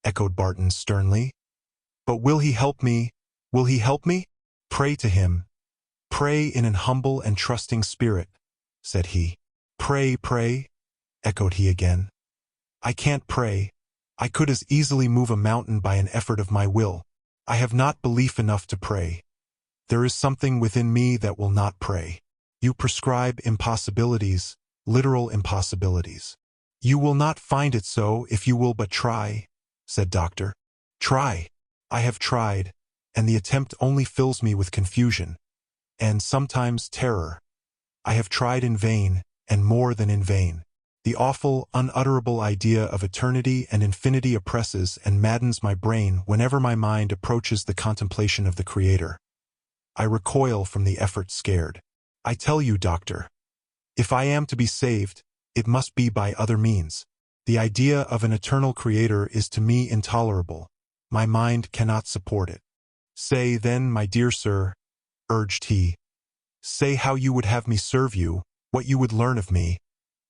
echoed Barton sternly. "But will he help me? Will he help me?" "Pray to him. Pray in an humble and trusting spirit," said he. Pray," echoed he again. "I can't pray. I could as easily move a mountain by an effort of my will. I have not belief enough to pray. There is something within me that will not pray. You prescribe impossibilities, literal impossibilities. You will not find it so if you will but try," said Doctor. "Try. I have tried, and the attempt only fills me with confusion, and sometimes terror. I have tried in vain, and more than in vain. The awful, unutterable idea of eternity and infinity oppresses and maddens my brain whenever my mind approaches the contemplation of the Creator. I recoil from the effort scared. I tell you, Doctor, if I am to be saved, it must be by other means. The idea of an eternal Creator is to me intolerable. My mind cannot support it." "Say, then, my dear sir," urged he, "say how you would have me serve you, what you would learn of me,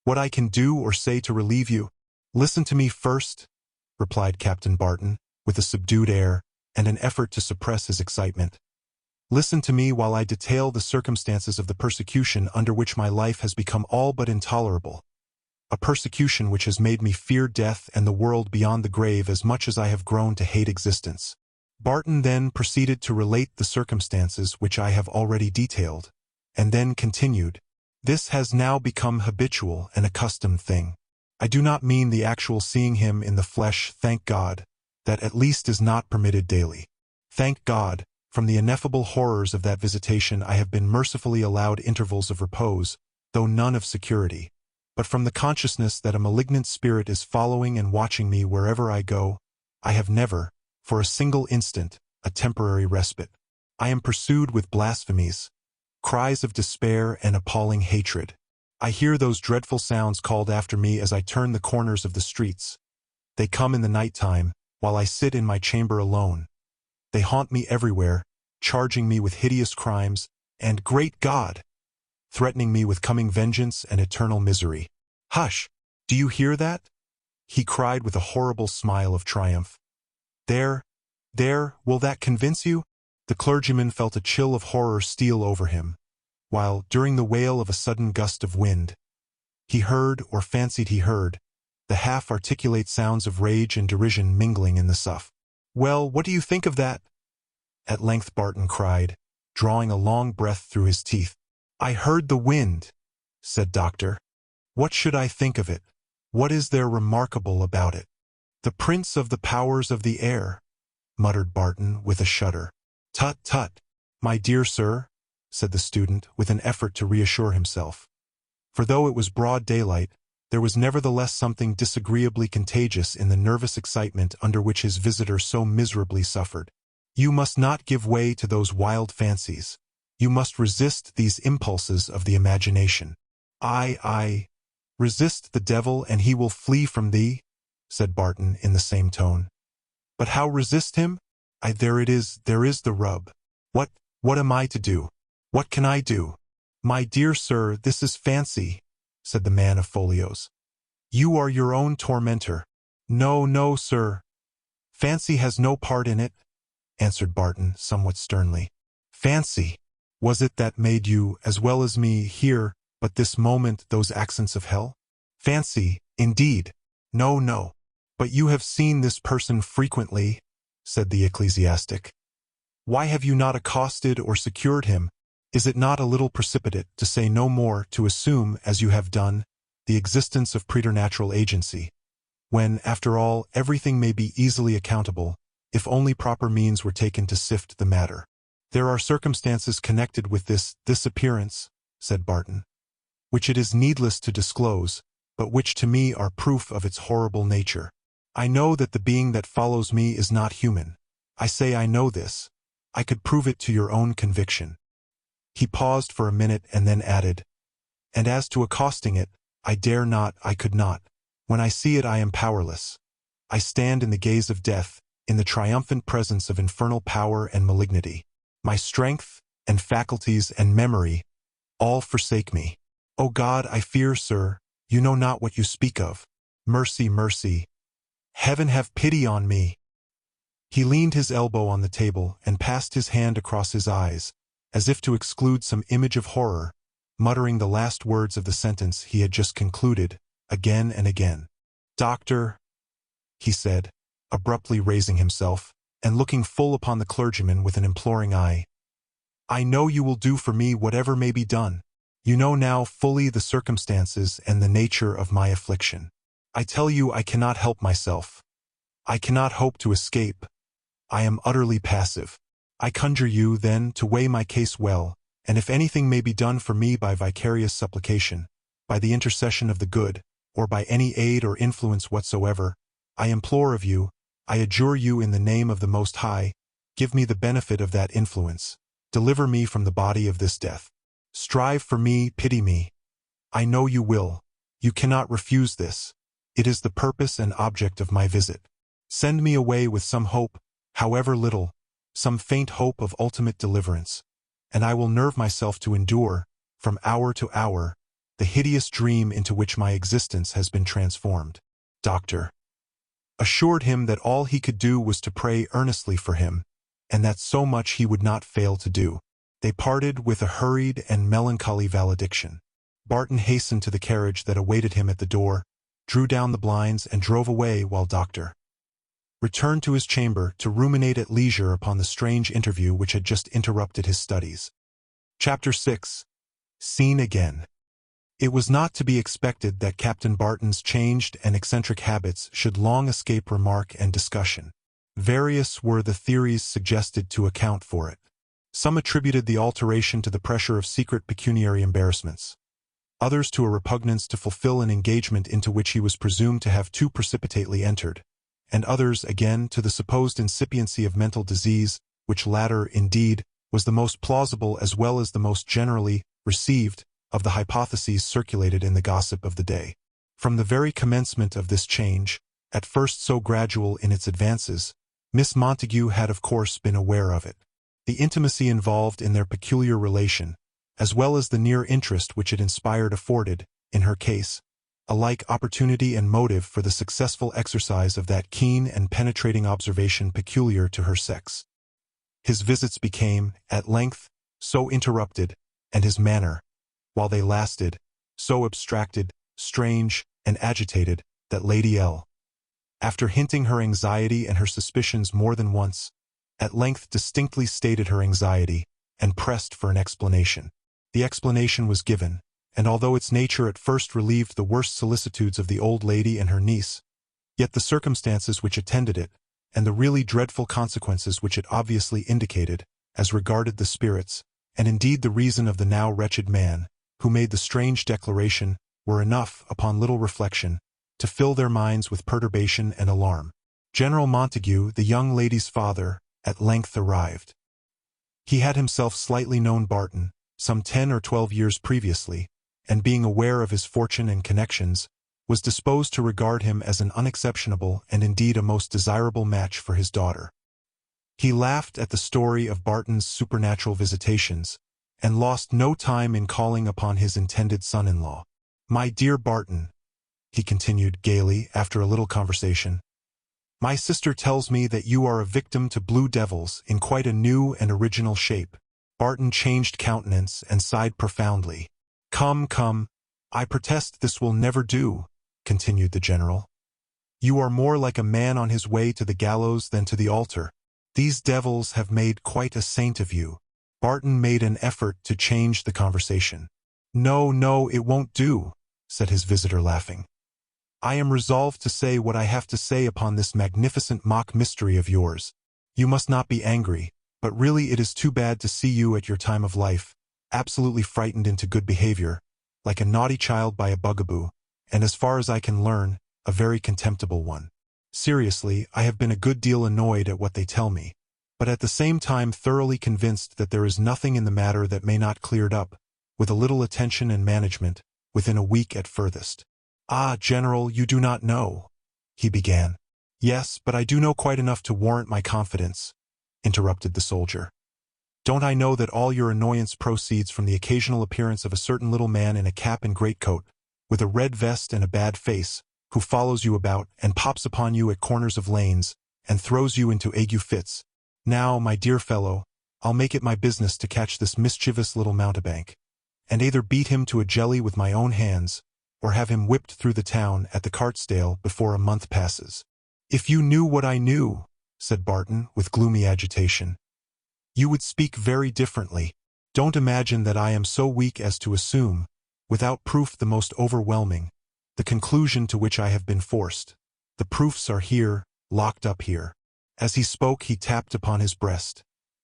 what I can do or say to relieve you." "Listen to me first," replied Captain Barton, with a subdued air, and an effort to suppress his excitement. "Listen to me while I detail the circumstances of the persecution under which my life has become all but intolerable. A persecution which has made me fear death and the world beyond the grave as much as I have grown to hate existence." Barton then proceeded to relate the circumstances which I have already detailed, and then continued, "This has now become habitual and accustomed thing. I do not mean the actual seeing him in the flesh, thank God, that at least is not permitted daily. Thank God, from the ineffable horrors of that visitation I have been mercifully allowed intervals of repose, though none of security, but from the consciousness that a malignant spirit is following and watching me wherever I go, I have never, for a single instant, a temporary respite. I am pursued with blasphemies, cries of despair and appalling hatred. I hear those dreadful sounds called after me as I turn the corners of the streets. They come in the night time, while I sit in my chamber alone. They haunt me everywhere, charging me with hideous crimes, and, great God! threatening me with coming vengeance and eternal misery. Hush! Do you hear that? He cried with a horrible smile of triumph. There, will that convince you? The clergyman felt a chill of horror steal over him, while, during the wail of a sudden gust of wind, he heard, or fancied he heard, the half-articulate sounds of rage and derision mingling in the sough. Well, what do you think of that? At length Barton cried, drawing a long breath through his teeth. I heard the wind, said Doctor. What should I think of it? What is there remarkable about it? The prince of the powers of the air, muttered Barton with a shudder. Tut, tut, my dear sir, said the student with an effort to reassure himself. For though it was broad daylight, there was nevertheless something disagreeably contagious in the nervous excitement under which his visitor so miserably suffered. You must not give way to those wild fancies. You must resist these impulses of the imagination. I resist the devil and he will flee from thee, said Barton in the same tone. But how resist him? There is the rub. What am I to do? What can I do? My dear sir, this is fancy, said the man of folios. You are your own tormentor. No, sir. Fancy has no part in it, answered Barton somewhat sternly. Fancy! Was it that made you, as well as me, hear, but this moment, those accents of hell? Fancy, indeed. No. But you have seen this person frequently, said the ecclesiastic. Why have you not accosted or secured him? Is it not a little precipitate, to say no more, to assume, as you have done, the existence of preternatural agency, when, after all, everything may be easily accountable, if only proper means were taken to sift the matter? There are circumstances connected with this appearance, said Barton, which it is needless to disclose, but which to me are proof of its horrible nature. I know that the being that follows me is not human. I say I know this. I could prove it to your own conviction. He paused for a minute and then added, and as to accosting it, I dare not, I could not. When I see it I am powerless. I stand in the gaze of death, in the triumphant presence of infernal power and malignity. My strength, and faculties, and memory, all forsake me. O God, I fear, sir, you know not what you speak of. Mercy, mercy. Heaven have pity on me. He leaned his elbow on the table and passed his hand across his eyes, as if to exclude some image of horror, muttering the last words of the sentence he had just concluded, again and again. Doctor, he said, abruptly raising himself, and looking full upon the clergyman with an imploring eye, I know you will do for me whatever may be done. You know now fully the circumstances and the nature of my affliction. I tell you I cannot help myself. I cannot hope to escape. I am utterly passive. I conjure you, then, to weigh my case well, and if anything may be done for me by vicarious supplication, by the intercession of the good, or by any aid or influence whatsoever, I implore of you, I adjure you in the name of the Most High, give me the benefit of that influence. Deliver me from the body of this death. Strive for me, pity me. I know you will. You cannot refuse this. It is the purpose and object of my visit. Send me away with some hope, however little, some faint hope of ultimate deliverance, and I will nerve myself to endure, from hour to hour, the hideous dream into which my existence has been transformed. Doctor assured him that all he could do was to pray earnestly for him, and that so much he would not fail to do. They parted with a hurried and melancholy valediction. Barton hastened to the carriage that awaited him at the door, drew down the blinds and drove away while Doctor returned to his chamber to ruminate at leisure upon the strange interview which had just interrupted his studies. Chapter 6. Seen Again. It was not to be expected that Captain Barton's changed and eccentric habits should long escape remark and discussion. Various were the theories suggested to account for it. Some attributed the alteration to the pressure of secret pecuniary embarrassments, others to a repugnance to fulfill an engagement into which he was presumed to have too precipitately entered, and others, again, to the supposed incipiency of mental disease, which latter, indeed, was the most plausible as well as the most generally received of the hypotheses circulated in the gossip of the day. From the very commencement of this change, at first so gradual in its advances, Miss Montague had of course been aware of it. The intimacy involved in their peculiar relation, as well as the near interest which it inspired afforded, in her case, alike opportunity and motive for the successful exercise of that keen and penetrating observation peculiar to her sex. His visits became, at length, so interrupted, and his manner, while they lasted, so abstracted, strange, and agitated, that Lady L., after hinting her anxiety and her suspicions more than once, at length distinctly stated her anxiety, and pressed for an explanation. The explanation was given, and although its nature at first relieved the worst solicitudes of the old lady and her niece, yet the circumstances which attended it, and the really dreadful consequences which it obviously indicated, as regarded the spirits, and indeed the reason of the now wretched man, who made the strange declaration, were enough, upon little reflection, to fill their minds with perturbation and alarm. General Montague, the young lady's father, at length arrived. He had himself slightly known Barton, some 10 or 12 years previously, and being aware of his fortune and connections, was disposed to regard him as an unexceptionable and indeed a most desirable match for his daughter. He laughed at the story of Barton's supernatural visitations, and lost no time in calling upon his intended son-in-law. "My dear Barton," he continued gaily after a little conversation, "my sister tells me that you are a victim to blue devils in quite a new and original shape." Barton changed countenance and sighed profoundly. "Come, come, I protest this will never do," continued the general. "You are more like a man on his way to the gallows than to the altar. These devils have made quite a saint of you." Barton made an effort to change the conversation. "No, no, it won't do," said his visitor, laughing. "I am resolved to say what I have to say upon this magnificent mock mystery of yours. You must not be angry, but really it is too bad to see you at your time of life, absolutely frightened into good behavior, like a naughty child by a bugaboo, and as far as I can learn, a very contemptible one. Seriously, I have been a good deal annoyed at what they tell me, but at the same time thoroughly convinced that there is nothing in the matter that may not cleared up, with a little attention and management, within a week at furthest." "Ah, General, you do not know," he began. "Yes, but I do know quite enough to warrant my confidence," interrupted the soldier. "Don't I know that all your annoyance proceeds from the occasional appearance of a certain little man in a cap and greatcoat, with a red vest and a bad face, who follows you about and pops upon you at corners of lanes, and throws you into ague fits? Now, my dear fellow, I'll make it my business to catch this mischievous little mountebank, and either beat him to a jelly with my own hands, or have him whipped through the town at the cart stale before a month passes." "If you knew what I knew," said Barton, with gloomy agitation, "you would speak very differently. Don't imagine that I am so weak as to assume, without proof the most overwhelming, the conclusion to which I have been forced. The proofs are here, locked up here." As he spoke he tapped upon his breast,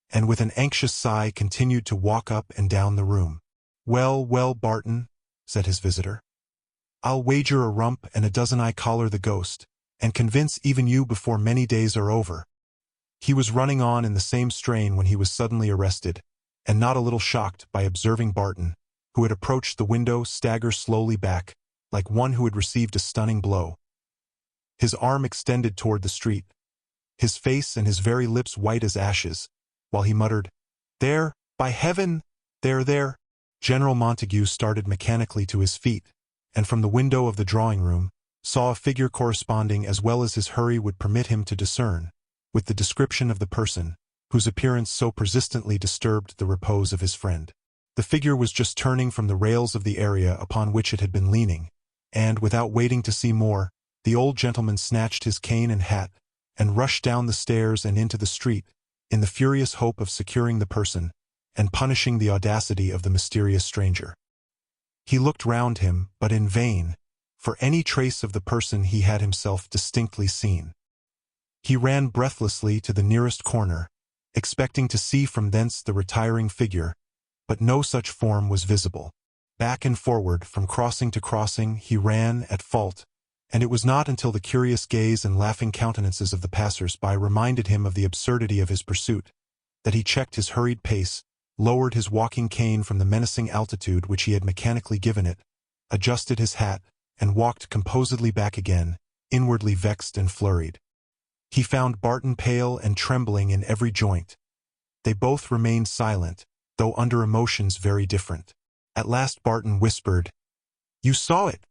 and with an anxious sigh continued to walk up and down the room. "Well, well, Barton," said his visitor, "I'll wager a rump and a dozen I collar the ghost, and convince even you before many days are over." He was running on in the same strain when he was suddenly arrested, and not a little shocked by observing Barton, who had approached the window, stagger slowly back, like one who had received a stunning blow. His arm extended toward the street, his face and his very lips white as ashes, while he muttered, "There, by heaven, there." General Montague started mechanically to his feet, and from the window of the drawing-room, saw a figure corresponding as well as his hurry would permit him to discern, with the description of the person, whose appearance so persistently disturbed the repose of his friend. The figure was just turning from the rails of the area upon which it had been leaning, and, without waiting to see more, the old gentleman snatched his cane and hat, and rushed down the stairs and into the street, in the furious hope of securing the person, and punishing the audacity of the mysterious stranger. He looked round him, but in vain, for any trace of the person he had himself distinctly seen. He ran breathlessly to the nearest corner, expecting to see from thence the retiring figure, but no such form was visible. Back and forward, from crossing to crossing, he ran at fault, and it was not until the curious gaze and laughing countenances of the passers-by reminded him of the absurdity of his pursuit, that he checked his hurried pace, lowered his walking cane from the menacing altitude which he had mechanically given it, adjusted his hat, and walked composedly back again, inwardly vexed and flurried. He found Barton pale and trembling in every joint. They both remained silent, though under emotions very different. At last Barton whispered, "You saw it?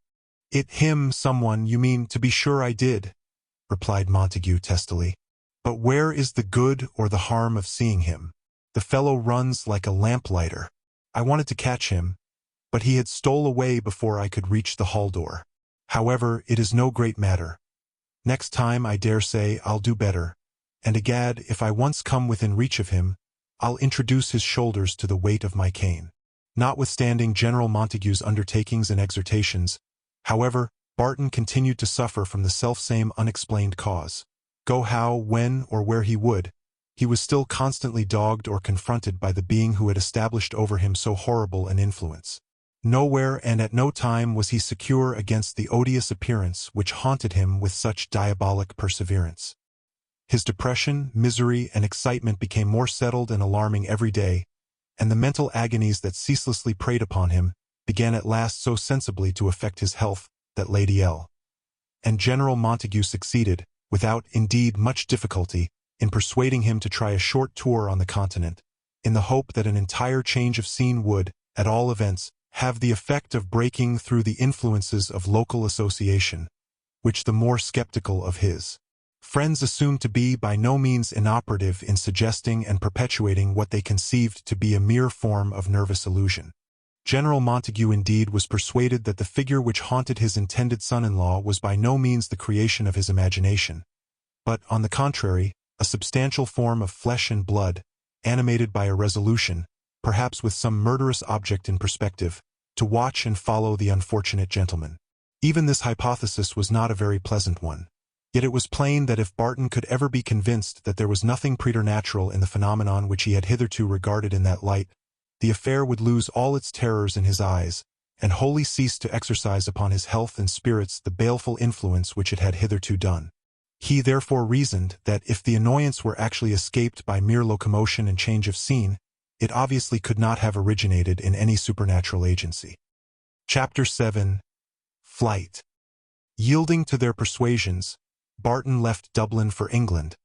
Someone, you mean? To be sure I did," replied Montague testily. "But where is the good or the harm of seeing him? The fellow runs like a lamplighter. I wanted to catch him, but he had stole away before I could reach the hall door. However, it is no great matter. Next time I dare say I'll do better, and egad, if I once come within reach of him, I'll introduce his shoulders to the weight of my cane." Notwithstanding General Montague's undertakings and exhortations, however, Barton continued to suffer from the selfsame unexplained cause. Go how, when, or where he would, he was still constantly dogged or confronted by the being who had established over him so horrible an influence. Nowhere and at no time was he secure against the odious appearance which haunted him with such diabolic perseverance. His depression, misery, and excitement became more settled and alarming every day, and the mental agonies that ceaselessly preyed upon him began at last so sensibly to affect his health that Lady L. and General Montague succeeded, without, indeed, much difficulty, in persuading him to try a short tour on the continent, in the hope that an entire change of scene would, at all events, have the effect of breaking through the influences of local association, which the more skeptical of his friends assumed to be by no means inoperative in suggesting and perpetuating what they conceived to be a mere form of nervous illusion. General Montague indeed was persuaded that the figure which haunted his intended son-in-law was by no means the creation of his imagination, but, on the contrary, a substantial form of flesh and blood, animated by a resolution, perhaps with some murderous object in perspective, to watch and follow the unfortunate gentleman. Even this hypothesis was not a very pleasant one. Yet it was plain that if Barton could ever be convinced that there was nothing preternatural in the phenomenon which he had hitherto regarded in that light, the affair would lose all its terrors in his eyes, and wholly cease to exercise upon his health and spirits the baleful influence which it had hitherto done. He therefore reasoned that if the annoyance were actually escaped by mere locomotion and change of scene, it obviously could not have originated in any supernatural agency. Chapter 7. Flight. Yielding to their persuasions, Barton left Dublin for England,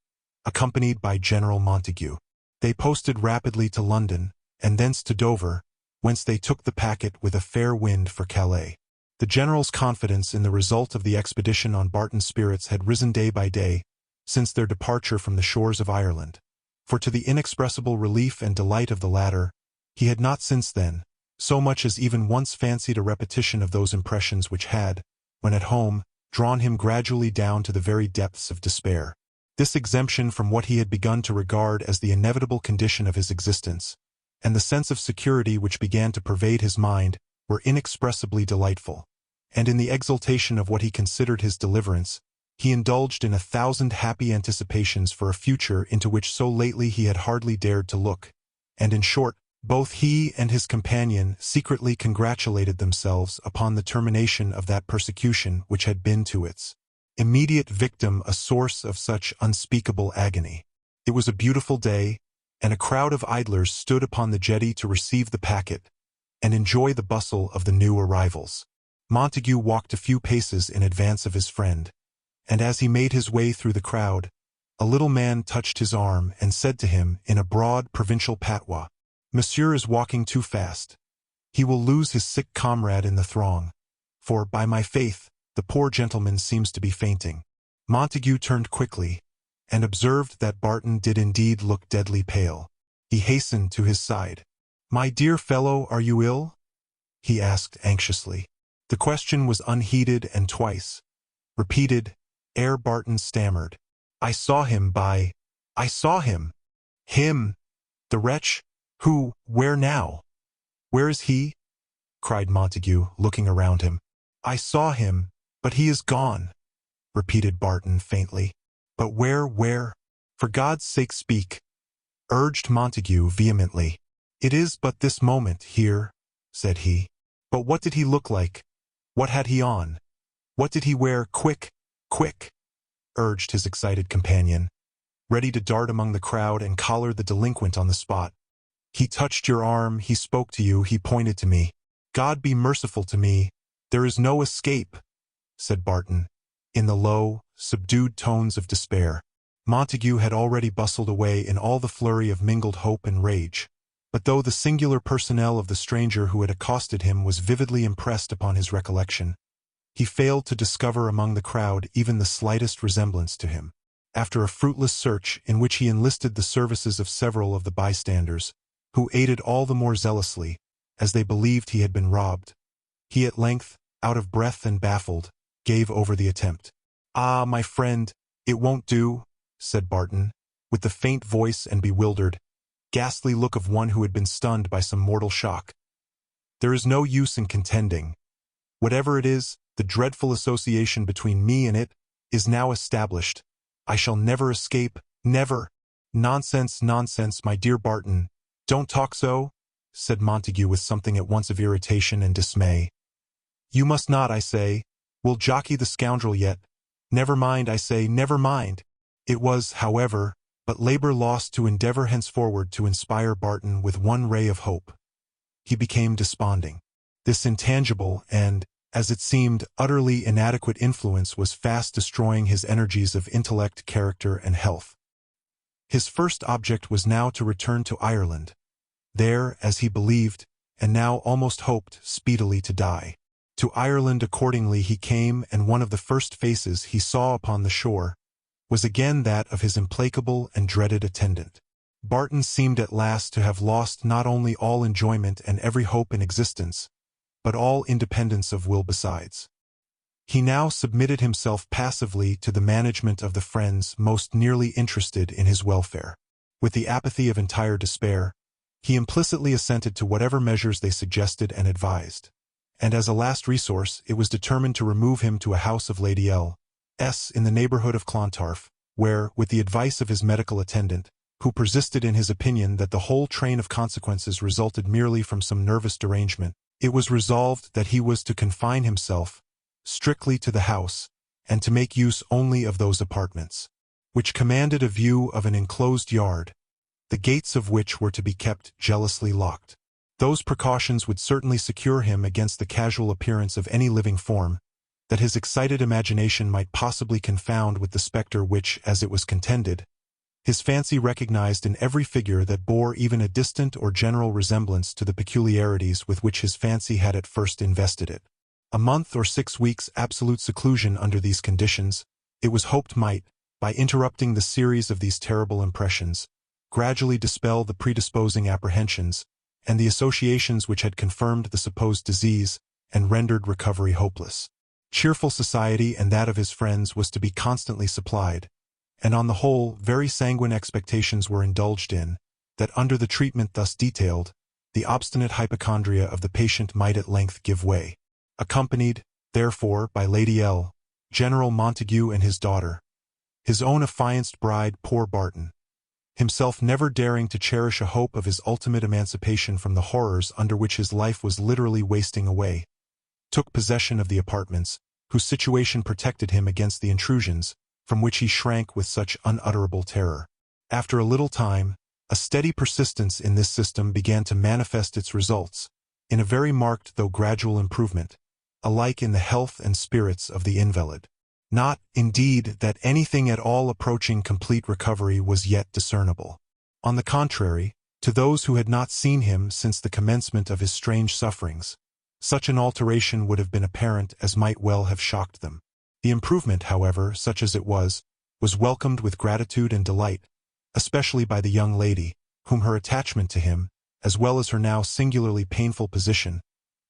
accompanied by General Montague. They posted rapidly to London, and thence to Dover, whence they took the packet with a fair wind for Calais. The General's confidence in the result of the expedition on Barton's spirits had risen day by day, since their departure from the shores of Ireland, for to the inexpressible relief and delight of the latter, he had not since then, so much as even once fancied a repetition of those impressions which had, when at home, drawn him gradually down to the very depths of despair. This exemption from what he had begun to regard as the inevitable condition of his existence, and the sense of security which began to pervade his mind, were inexpressibly delightful, and in the exultation of what he considered his deliverance, he indulged in 1,000 happy anticipations for a future into which so lately he had hardly dared to look, and in short, both he and his companion secretly congratulated themselves upon the termination of that persecution which had been to its immediate victim a source of such unspeakable agony. It was a beautiful day, and a crowd of idlers stood upon the jetty to receive the packet and enjoy the bustle of the new arrivals. Montague walked a few paces in advance of his friend, and as he made his way through the crowd, a little man touched his arm and said to him in a broad provincial patois, "Monsieur is walking too fast. He will lose his sick comrade in the throng, for, by my faith, the poor gentleman seems to be fainting." Montague turned quickly, and observed that Barton did indeed look deadly pale. He hastened to his side. "My dear fellow, are you ill?" he asked anxiously. The question was unheeded and twice repeated, ere Barton stammered, I saw him, him, the wretch, who, where now? Where is he?" cried Montague, looking around him. "I saw him, but he is gone," repeated Barton faintly. "But where? For God's sake speak," urged Montague vehemently. "It is but this moment here," said he. "But what did he look like? What had he on? What did he wear? Quick, quick," urged his excited companion, ready to dart among the crowd and collar the delinquent on the spot. "He touched your arm, he spoke to you, he pointed to me. God be merciful to me, there is no escape," said Barton, in the low, subdued tones of despair. Montague had already bustled away in all the flurry of mingled hope and rage, But though the singular personnel of the stranger who had accosted him was vividly impressed upon his recollection, he failed to discover among the crowd even the slightest resemblance to him. After a fruitless search in which he enlisted the services of several of the bystanders, who aided all the more zealously, as they believed he had been robbed, he at length, out of breath and baffled, gave over the attempt. "Ah, my friend, it won't do," said Barton, with the faint voice and bewildered, ghastly look of one who had been stunned by some mortal shock. "There is no use in contending. Whatever it is, the dreadful association between me and it is now established. I shall never escape, never." "Nonsense, nonsense, my dear Barton. Don't talk so," said Montague with something at once of irritation and dismay. "You must not, I say. We'll jockey the scoundrel yet. Never mind, I say, never mind." It was, however, but labor lost to endeavor henceforward to inspire Barton with one ray of hope. He became desponding. This intangible and, as it seemed, utterly inadequate influence was fast destroying his energies of intellect, character, and health. His first object was now to return to Ireland, there, as he believed, and now almost hoped, speedily to die. To Ireland accordingly he came, and one of the first faces he saw upon the shore was again that of his implacable and dreaded attendant. Barton seemed at last to have lost not only all enjoyment and every hope in existence, but all independence of will besides. He now submitted himself passively to the management of the friends most nearly interested in his welfare. With the apathy of entire despair, he implicitly assented to whatever measures they suggested and advised, and as a last resource it was determined to remove him to a house of Lady L.'s in the neighborhood of Clontarf, where, with the advice of his medical attendant, who persisted in his opinion that the whole train of consequences resulted merely from some nervous derangement, it was resolved that he was to confine himself strictly to the house, and to make use only of those apartments, which commanded a view of an enclosed yard, the gates of which were to be kept jealously locked. Those precautions would certainly secure him against the casual appearance of any living form, that his excited imagination might possibly confound with the spectre which, as it was contended, his fancy recognized in every figure that bore even a distant or general resemblance to the peculiarities with which his fancy had at first invested it. A month or 6 weeks' absolute seclusion under these conditions, it was hoped might, by interrupting the series of these terrible impressions, gradually dispel the predisposing apprehensions, and the associations which had confirmed the supposed disease and rendered recovery hopeless. Cheerful society and that of his friends was to be constantly supplied, and on the whole very sanguine expectations were indulged in, that under the treatment thus detailed, the obstinate hypochondria of the patient might at length give way. Accompanied, therefore, by Lady L., General Montague and his daughter, his own affianced bride, poor Barton, himself never daring to cherish a hope of his ultimate emancipation from the horrors under which his life was literally wasting away, took possession of the apartments, whose situation protected him against the intrusions, from which he shrank with such unutterable terror. After a little time, a steady persistence in this system began to manifest its results, in a very marked though gradual improvement, alike in the health and spirits of the invalid. Not, indeed, that anything at all approaching complete recovery was yet discernible. On the contrary, to those who had not seen him since the commencement of his strange sufferings, such an alteration would have been apparent as might well have shocked them. The improvement, however, such as it was welcomed with gratitude and delight, especially by the young lady, whom her attachment to him, as well as her now singularly painful position,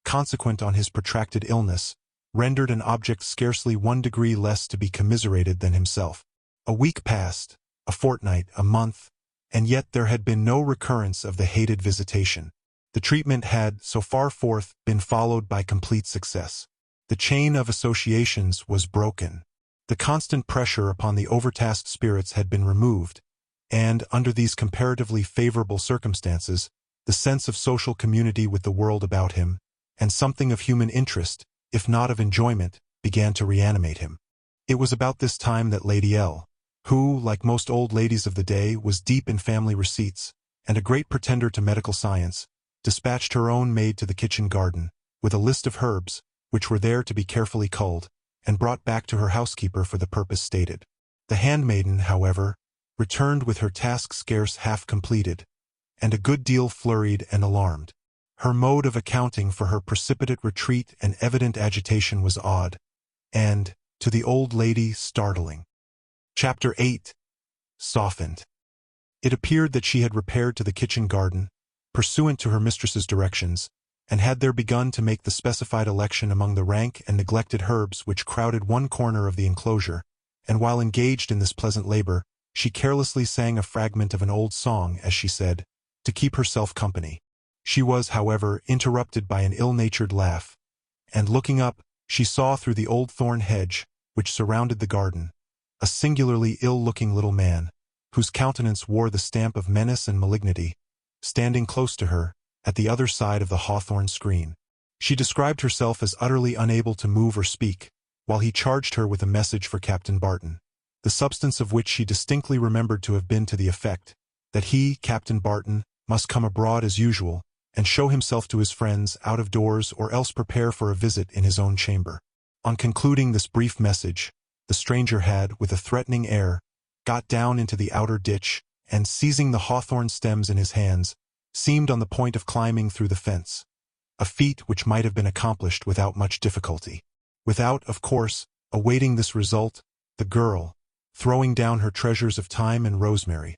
consequent on his protracted illness, rendered an object scarcely 1 degree less to be commiserated than himself. A week passed, a fortnight, a month, and yet there had been no recurrence of the hated visitation. The treatment had, so far forth, been followed by complete success. The chain of associations was broken. The constant pressure upon the overtasked spirits had been removed, and, under these comparatively favorable circumstances, the sense of social community with the world about him, and something of human interest, if not of enjoyment, began to reanimate him. It was about this time that Lady L., who, like most old ladies of the day, was deep in family receipts, and a great pretender to medical science, dispatched her own maid to the kitchen garden, with a list of herbs, which were there to be carefully culled, and brought back to her housekeeper for the purpose stated. The handmaiden, however, returned with her task scarce half completed, and a good deal flurried and alarmed. Her mode of accounting for her precipitate retreat and evident agitation was odd, and, to the old lady, startling. Chapter 8. Softened. It appeared that she had repaired to the kitchen garden, pursuant to her mistress's directions, and had there begun to make the specified election among the rank and neglected herbs which crowded one corner of the enclosure, and while engaged in this pleasant labor, she carelessly sang a fragment of an old song, as she said, to keep herself company. She was, however, interrupted by an ill-natured laugh, and looking up, she saw through the old thorn hedge, which surrounded the garden, a singularly ill-looking little man, whose countenance wore the stamp of menace and malignity, standing close to her, at the other side of the hawthorn screen. She described herself as utterly unable to move or speak, while he charged her with a message for Captain Barton, the substance of which she distinctly remembered to have been to the effect that he, Captain Barton, must come abroad as usual, and show himself to his friends out of doors or else prepare for a visit in his own chamber. On concluding this brief message, the stranger had, with a threatening air, got down into the outer ditch, and seizing the hawthorn stems in his hands, seemed on the point of climbing through the fence, a feat which might have been accomplished without much difficulty. Without, of course, awaiting this result, the girl, throwing down her treasures of thyme and rosemary,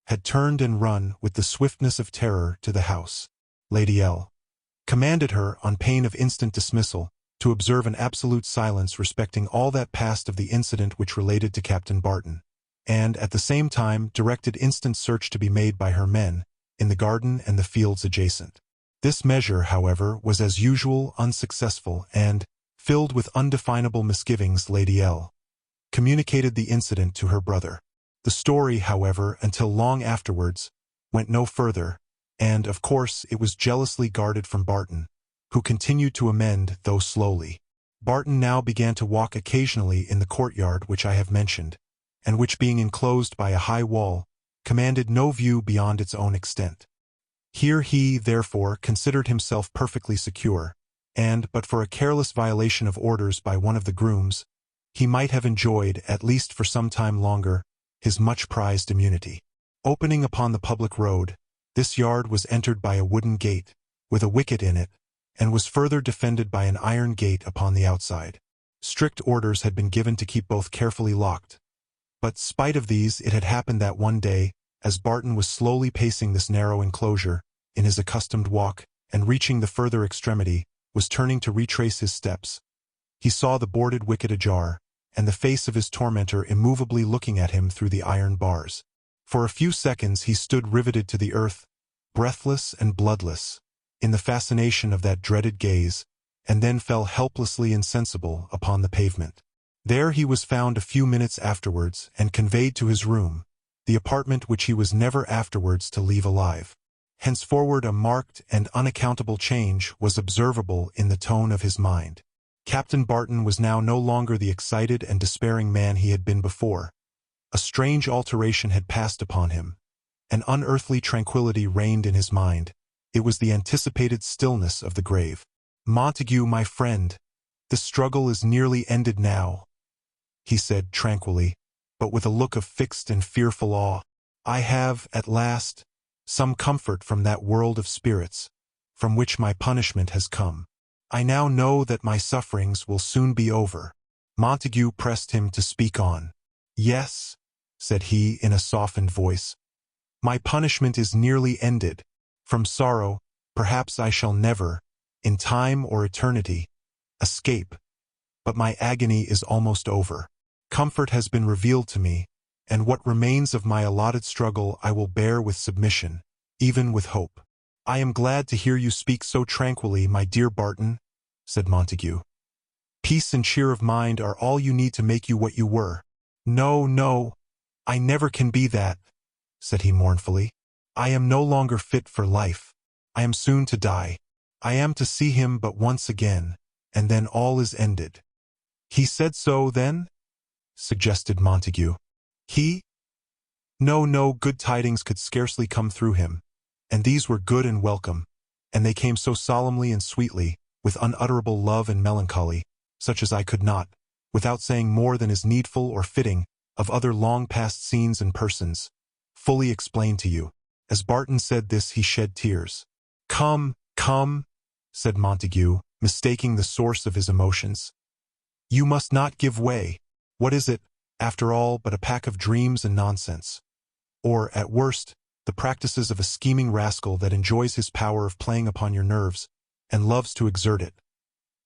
had turned and run with the swiftness of terror to the house. Lady L. commanded her, on pain of instant dismissal, to observe an absolute silence respecting all that passed of the incident which related to Captain Barton, and at the same time directed instant search to be made by her men, in the garden and the fields adjacent. This measure, however, was as usual unsuccessful and, filled with undefinable misgivings, Lady L. communicated the incident to her brother. The story, however, until long afterwards, went no further, and, of course, it was jealously guarded from Barton, who continued to amend, though slowly. Barton now began to walk occasionally in the courtyard which I have mentioned, and which, being enclosed by a high wall, commanded no view beyond its own extent. Here he, therefore, considered himself perfectly secure, and, but for a careless violation of orders by one of the grooms, he might have enjoyed, at least for some time longer, his much-prized immunity. Opening upon the public road, this yard was entered by a wooden gate, with a wicket in it, and was further defended by an iron gate upon the outside. Strict orders had been given to keep both carefully locked, but spite of these it had happened that one day, as Barton was slowly pacing this narrow enclosure, in his accustomed walk, and reaching the further extremity, was turning to retrace his steps, he saw the boarded wicket ajar, and the face of his tormentor immovably looking at him through the iron bars. For a few seconds he stood riveted to the earth, breathless and bloodless, in the fascination of that dreaded gaze, and then fell helplessly insensible upon the pavement. There he was found a few minutes afterwards and conveyed to his room, the apartment which he was never afterwards to leave alive. Henceforward a marked and unaccountable change was observable in the tone of his mind. Captain Barton was now no longer the excited and despairing man he had been before. A strange alteration had passed upon him. An unearthly tranquility reigned in his mind. It was the anticipated stillness of the grave. "Montague, my friend, the struggle is nearly ended now," he said tranquilly, but with a look of fixed and fearful awe. "I have, at last, some comfort from that world of spirits, from which my punishment has come. I now know that my sufferings will soon be over." Montague pressed him to speak on. "Yes," said he in a softened voice, "my punishment is nearly ended. From sorrow, perhaps I shall never, in time or eternity, escape, but my agony is almost over. Comfort has been revealed to me, and what remains of my allotted struggle I will bear with submission, even with hope." "I am glad to hear you speak so tranquilly, my dear Barton," said Montague. "Peace and cheer of mind are all you need to make you what you were." "No, no, I never can be that," said he mournfully. "I am no longer fit for life. I am soon to die. I am to see him but once again, and then all is ended." "He said so, then?" suggested Montague. "He? No, no, good tidings could scarcely come through him, and these were good and welcome, and they came so solemnly and sweetly, with unutterable love and melancholy, such as I could not, without saying more than is needful or fitting, of other long past scenes and persons, fully explain to you. As Barton said this, he shed tears. Come, come, said Montague, mistaking the source of his emotions. You must not give way. What is it, after all, but a pack of dreams and nonsense? Or, at worst, the practices of a scheming rascal that enjoys his power of playing upon your nerves, and loves to exert it.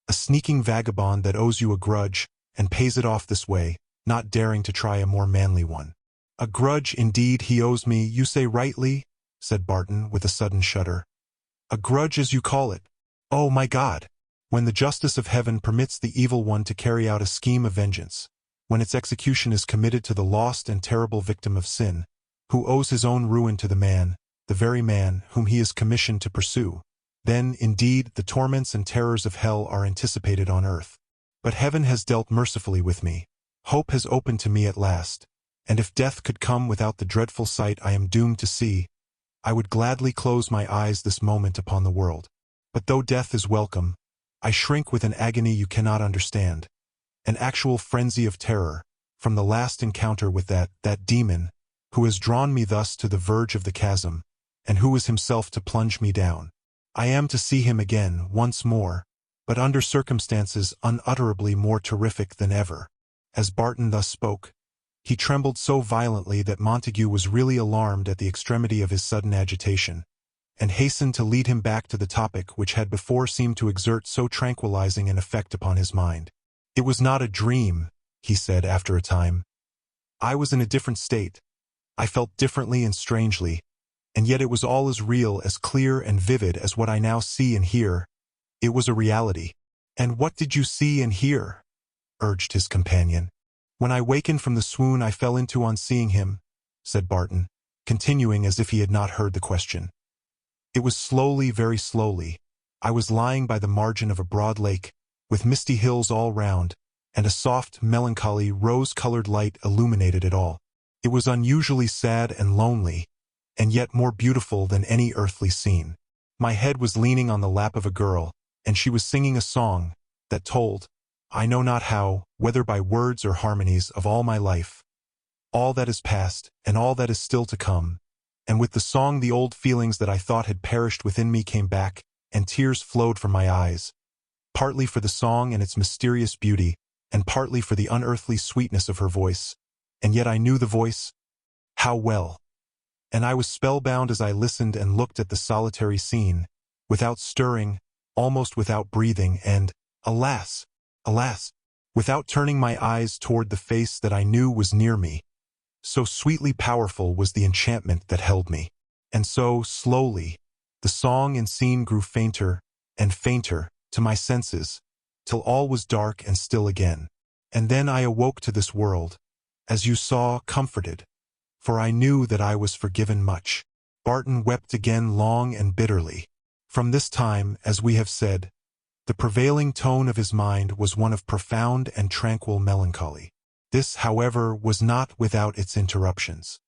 A sneaking vagabond that owes you a grudge, and pays it off this way, not daring to try a more manly one. A grudge, indeed, he owes me, you say rightly, said Barton, with a sudden shudder. A grudge, as you call it. Oh, my God! When the justice of heaven permits the evil one to carry out a scheme of vengeance, when its execution is committed to the lost and terrible victim of sin, who owes his own ruin to the very man whom he is commissioned to pursue, then, indeed, the torments and terrors of hell are anticipated on earth. But heaven has dealt mercifully with me. Hope has opened to me at last, and if death could come without the dreadful sight I am doomed to see, I would gladly close my eyes this moment upon the world. But though death is welcome, I shrink with an agony you cannot understand, an actual frenzy of terror, from the last encounter with that demon, who has drawn me thus to the verge of the chasm, and who is himself to plunge me down. I am to see him again, once more, but under circumstances unutterably more terrific than ever. As Barton thus spoke, he trembled so violently that Montague was really alarmed at the extremity of his sudden agitation, and hastened to lead him back to the topic which had before seemed to exert so tranquilizing an effect upon his mind. It was not a dream, he said after a time. I was in a different state. I felt differently and strangely, and yet it was all as real, as clear and vivid as what I now see and hear. It was a reality. And what did you see and hear? Urged his companion. When I wakened from the swoon I fell into on seeing him, said Barton, continuing as if he had not heard the question. It was slowly, very slowly. I was lying by the margin of a broad lake, with misty hills all round, and a soft, melancholy, rose-colored light illuminated it all. It was unusually sad and lonely, and yet more beautiful than any earthly scene. My head was leaning on the lap of a girl, and she was singing a song that told, I know not how, whether by words or harmonies, of all my life, all that is past, and all that is still to come. And with the song the old feelings that I thought had perished within me came back, and tears flowed from my eyes, partly for the song and its mysterious beauty, and partly for the unearthly sweetness of her voice. And yet I knew the voice. How well! And I was spellbound as I listened and looked at the solitary scene, without stirring, almost without breathing, and, alas, alas, without turning my eyes toward the face that I knew was near me. So sweetly powerful was the enchantment that held me. And so, slowly, the song and scene grew fainter and fainter to my senses, till all was dark and still again. And then I awoke to this world, as you saw, comforted, for I knew that I was forgiven much. Barton wept again long and bitterly. From this time, as we have said, the prevailing tone of his mind was one of profound and tranquil melancholy. This, however, was not without its interruptions.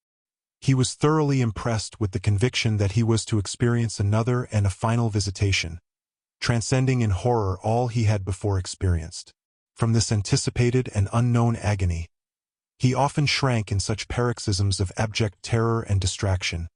He was thoroughly impressed with the conviction that he was to experience another and a final visitation, transcending in horror all he had before experienced. From this anticipated and unknown agony, he often shrank in such paroxysms of abject terror and distraction,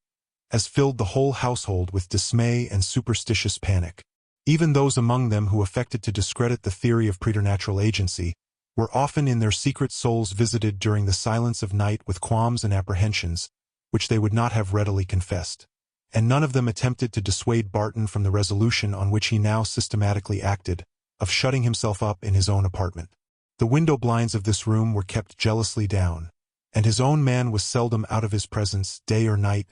as filled the whole household with dismay and superstitious panic. Even those among them who affected to discredit the theory of preternatural agency were often in their secret souls visited during the silence of night with qualms and apprehensions, which they would not have readily confessed. And none of them attempted to dissuade Barton from the resolution on which he now systematically acted, of shutting himself up in his own apartment. The window blinds of this room were kept jealously down, and his own man was seldom out of his presence, day or night,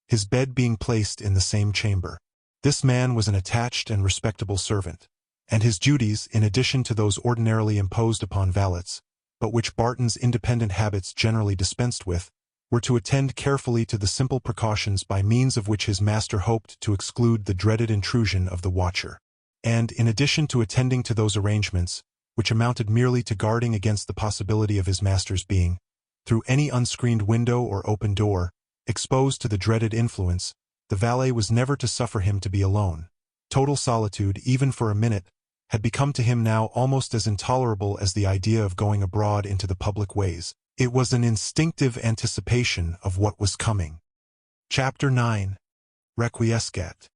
his bed being placed in the same chamber. This man was an attached and respectable servant, and his duties, in addition to those ordinarily imposed upon valets, but which Barton's independent habits generally dispensed with, were to attend carefully to the simple precautions by means of which his master hoped to exclude the dreaded intrusion of the watcher. And, in addition to attending to those arrangements, which amounted merely to guarding against the possibility of his master's being, through any unscreened window or open door, exposed to the dreaded influence, the valet was never to suffer him to be alone. Total solitude, even for a minute, had become to him now almost as intolerable as the idea of going abroad into the public ways. It was an instinctive anticipation of what was coming. Chapter 9. Requiescat.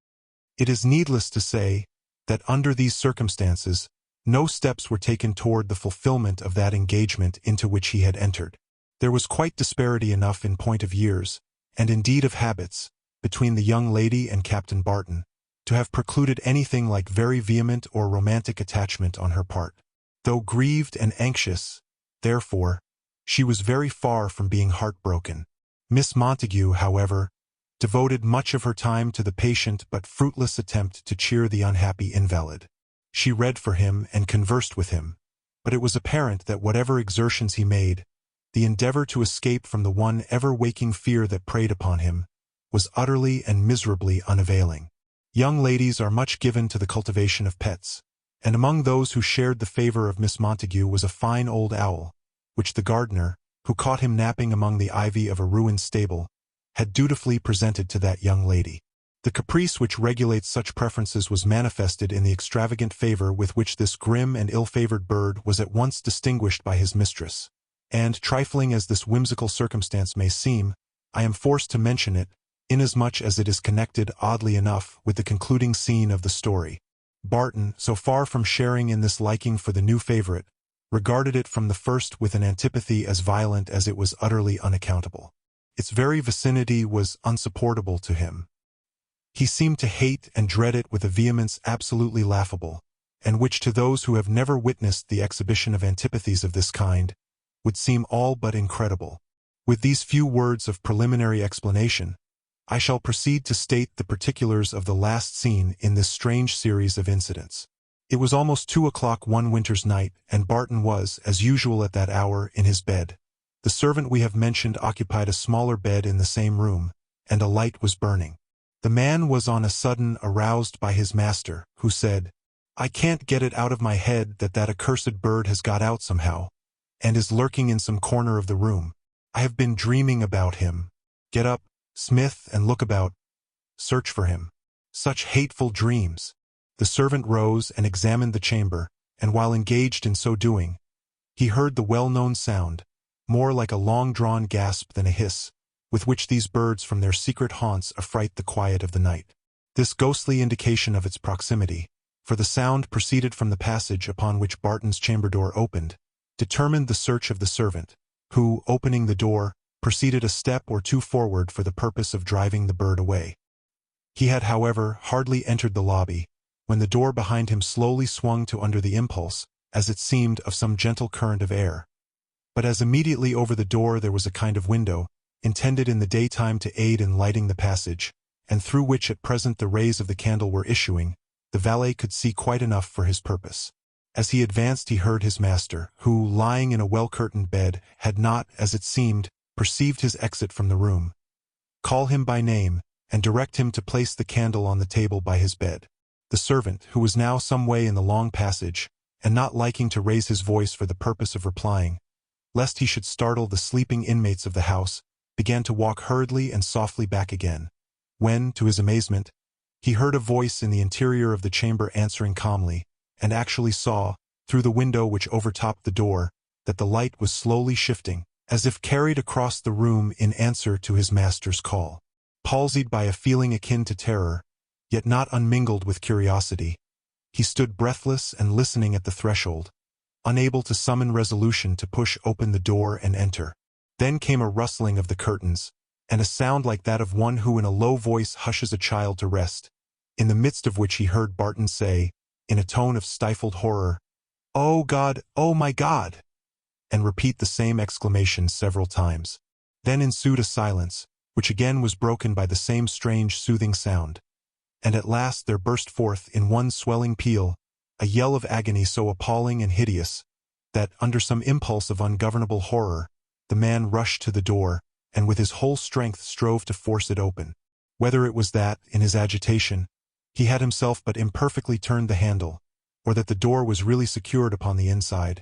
It is needless to say that under these circumstances, no steps were taken toward the fulfillment of that engagement into which he had entered. There was quite disparity enough in point of years, and indeed of habits, between the young lady and Captain Barton, to have precluded anything like very vehement or romantic attachment on her part. Though grieved and anxious, therefore, she was very far from being heartbroken. Miss Montague, however, devoted much of her time to the patient but fruitless attempt to cheer the unhappy invalid. She read for him and conversed with him, but it was apparent that whatever exertions he made, the endeavor to escape from the one ever-waking fear that preyed upon him was utterly and miserably unavailing. Young ladies are much given to the cultivation of pets, and among those who shared the favor of Miss Montague was a fine old owl, which the gardener, who caught him napping among the ivy of a ruined stable, had dutifully presented to that young lady. The caprice which regulates such preferences was manifested in the extravagant favor with which this grim and ill-favored bird was at once distinguished by his mistress. And, trifling as this whimsical circumstance may seem, I am forced to mention it, inasmuch as it is connected, oddly enough, with the concluding scene of the story. Barton, so far from sharing in this liking for the new favorite, regarded it from the first with an antipathy as violent as it was utterly unaccountable. Its very vicinity was unsupportable to him. He seemed to hate and dread it with a vehemence absolutely laughable, and which to those who have never witnessed the exhibition of antipathies of this kind, would seem all but incredible. With these few words of preliminary explanation, I shall proceed to state the particulars of the last scene in this strange series of incidents. It was almost 2 o'clock one winter's night, and Barton was, as usual at that hour, in his bed. The servant we have mentioned occupied a smaller bed in the same room, and a light was burning. The man was on a sudden aroused by his master, who said, "I can't get it out of my head that accursed bird has got out somehow, and is lurking in some corner of the room. I have been dreaming about him. Get up, Smith, and look about. Search for him. Such hateful dreams." The servant rose and examined the chamber, and while engaged in so doing, he heard the well-known sound, more like a long-drawn gasp than a hiss, with which these birds from their secret haunts affright the quiet of the night. This ghostly indication of its proximity, for the sound proceeded from the passage upon which Barton's chamber door opened, determined the search of the servant, who, opening the door, proceeded a step or two forward for the purpose of driving the bird away. He had, however, hardly entered the lobby, when the door behind him slowly swung to under the impulse, as it seemed, of some gentle current of air. But as immediately over the door there was a kind of window, intended in the daytime to aid in lighting the passage, and through which at present the rays of the candle were issuing, the valet could see quite enough for his purpose. As he advanced he heard his master, who, lying in a well-curtained bed, had not, as it seemed, perceived his exit from the room, call him by name, and direct him to place the candle on the table by his bed. The servant, who was now some way in the long passage, and not liking to raise his voice for the purpose of replying, lest he should startle the sleeping inmates of the house, began to walk hurriedly and softly back again, when, to his amazement, he heard a voice in the interior of the chamber answering calmly, and actually saw, through the window which overtopped the door, that the light was slowly shifting, as if carried across the room in answer to his master's call. Palsied by a feeling akin to terror, yet not unmingled with curiosity, he stood breathless and listening at the threshold, unable to summon resolution to push open the door and enter. Then came a rustling of the curtains, and a sound like that of one who in a low voice hushes a child to rest, in the midst of which he heard Barton say, in a tone of stifled horror, "Oh God, oh my God!" and repeat the same exclamation several times. Then ensued a silence, which again was broken by the same strange soothing sound, and at last there burst forth in one swelling peal a yell of agony so appalling and hideous, that, under some impulse of ungovernable horror, the man rushed to the door, and with his whole strength strove to force it open. Whether it was that, in his agitation, he had himself but imperfectly turned the handle, or that the door was really secured upon the inside,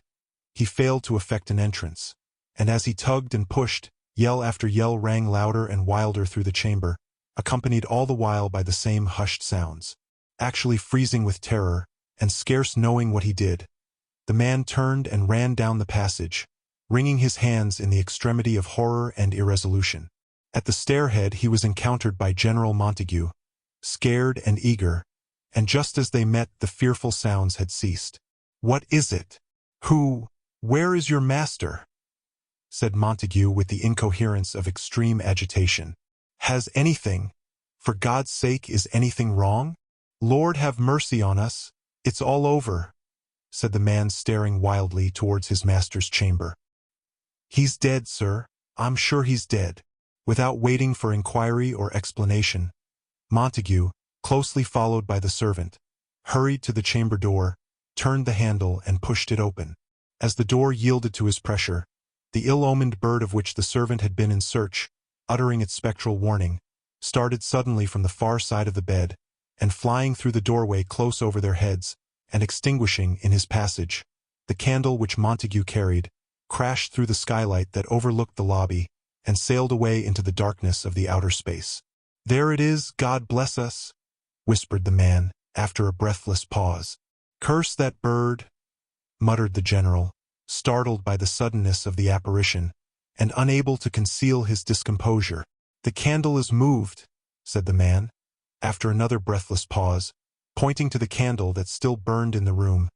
he failed to effect an entrance, and as he tugged and pushed, yell after yell rang louder and wilder through the chamber, accompanied all the while by the same hushed sounds. Actually freezing with terror, and scarce knowing what he did, the man turned and ran down the passage, wringing his hands in the extremity of horror and irresolution. At the stairhead he was encountered by General Montague, scared and eager, and just as they met the fearful sounds had ceased. "What is it? Where is your master?" said Montague with the incoherence of extreme agitation. "Has anything, for God's sake, is anything wrong? Lord have mercy on us, it's all over," said the man staring wildly towards his master's chamber. "He's dead, sir. I'm sure he's dead." Without waiting for inquiry or explanation, Montague, closely followed by the servant, hurried to the chamber door, turned the handle and pushed it open. As the door yielded to his pressure, the ill-omened bird of which the servant had been in search, uttering its spectral warning, started suddenly from the far side of the bed, and flying through the doorway close over their heads, and extinguishing, in his passage, the candle which Montague carried, crashed through the skylight that overlooked the lobby, and sailed away into the darkness of the outer space. "There it is, God bless us," whispered the man, after a breathless pause. "Curse that bird," muttered the general, startled by the suddenness of the apparition, and unable to conceal his discomposure. "The candle is moved," said the man, after another breathless pause, pointing to the candle that still burned in the room.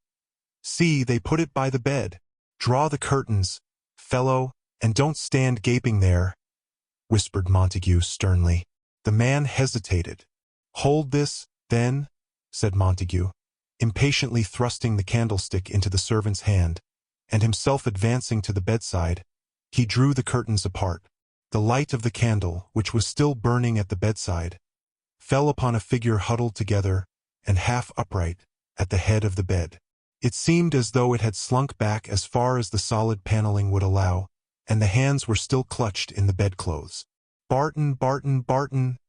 "See, they put it by the bed. Draw the curtains, fellow, and don't stand gaping there," whispered Montague sternly. The man hesitated. "Hold this, then," said Montague, impatiently thrusting the candlestick into the servant's hand, and himself advancing to the bedside. He drew the curtains apart. The light of the candle, which was still burning at the bedside, fell upon a figure huddled together and half upright at the head of the bed. It seemed as though it had slunk back as far as the solid paneling would allow, and the hands were still clutched in the bedclothes. "Barton, Barton, Barton!"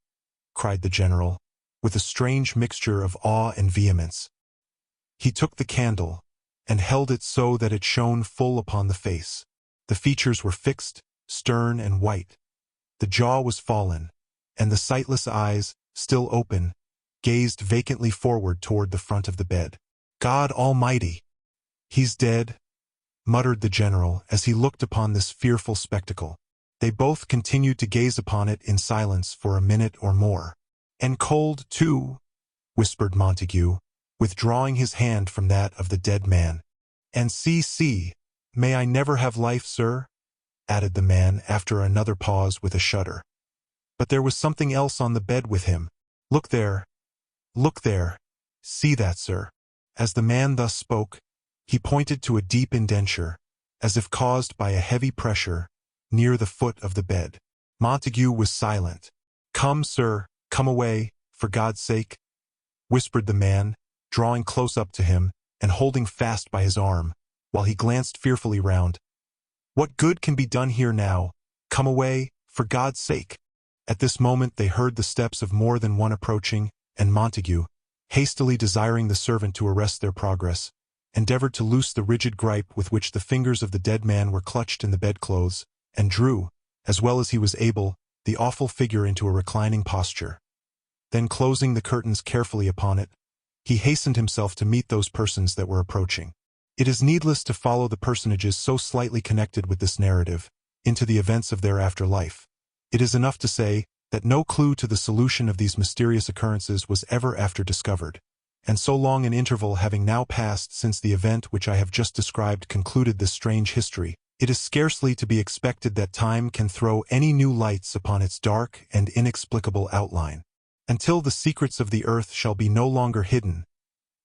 cried the general, with a strange mixture of awe and vehemence. He took the candle, and held it so that it shone full upon the face. The features were fixed, stern and white. The jaw was fallen, and the sightless eyes, still open, gazed vacantly forward toward the front of the bed. "God Almighty! He's dead," muttered the general as he looked upon this fearful spectacle. They both continued to gaze upon it in silence for a minute or more. "And cold, too," whispered Montague, withdrawing his hand from that of the dead man. "And see, may I never have life, sir?" added the man after another pause with a shudder. "But there was something else on the bed with him. Look there. See that, sir." As the man thus spoke, he pointed to a deep indenture, as if caused by a heavy pressure, near the foot of the bed. Montague was silent. "Come, sir, come away, for God's sake," whispered the man, drawing close up to him, and holding fast by his arm, while he glanced fearfully round. "What good can be done here now? Come away, for God's sake." At this moment they heard the steps of more than one approaching, and Montague, hastily desiring the servant to arrest their progress, endeavored to loose the rigid gripe with which the fingers of the dead man were clutched in the bedclothes, and drew, as well as he was able, the awful figure into a reclining posture. Then closing the curtains carefully upon it, he hastened himself to meet those persons that were approaching. It is needless to follow the personages so slightly connected with this narrative into the events of their afterlife. It is enough to say that no clue to the solution of these mysterious occurrences was ever after discovered, and so long an interval having now passed since the event which I have just described concluded this strange history, it is scarcely to be expected that time can throw any new lights upon its dark and inexplicable outline, until the secrets of the earth shall be no longer hidden.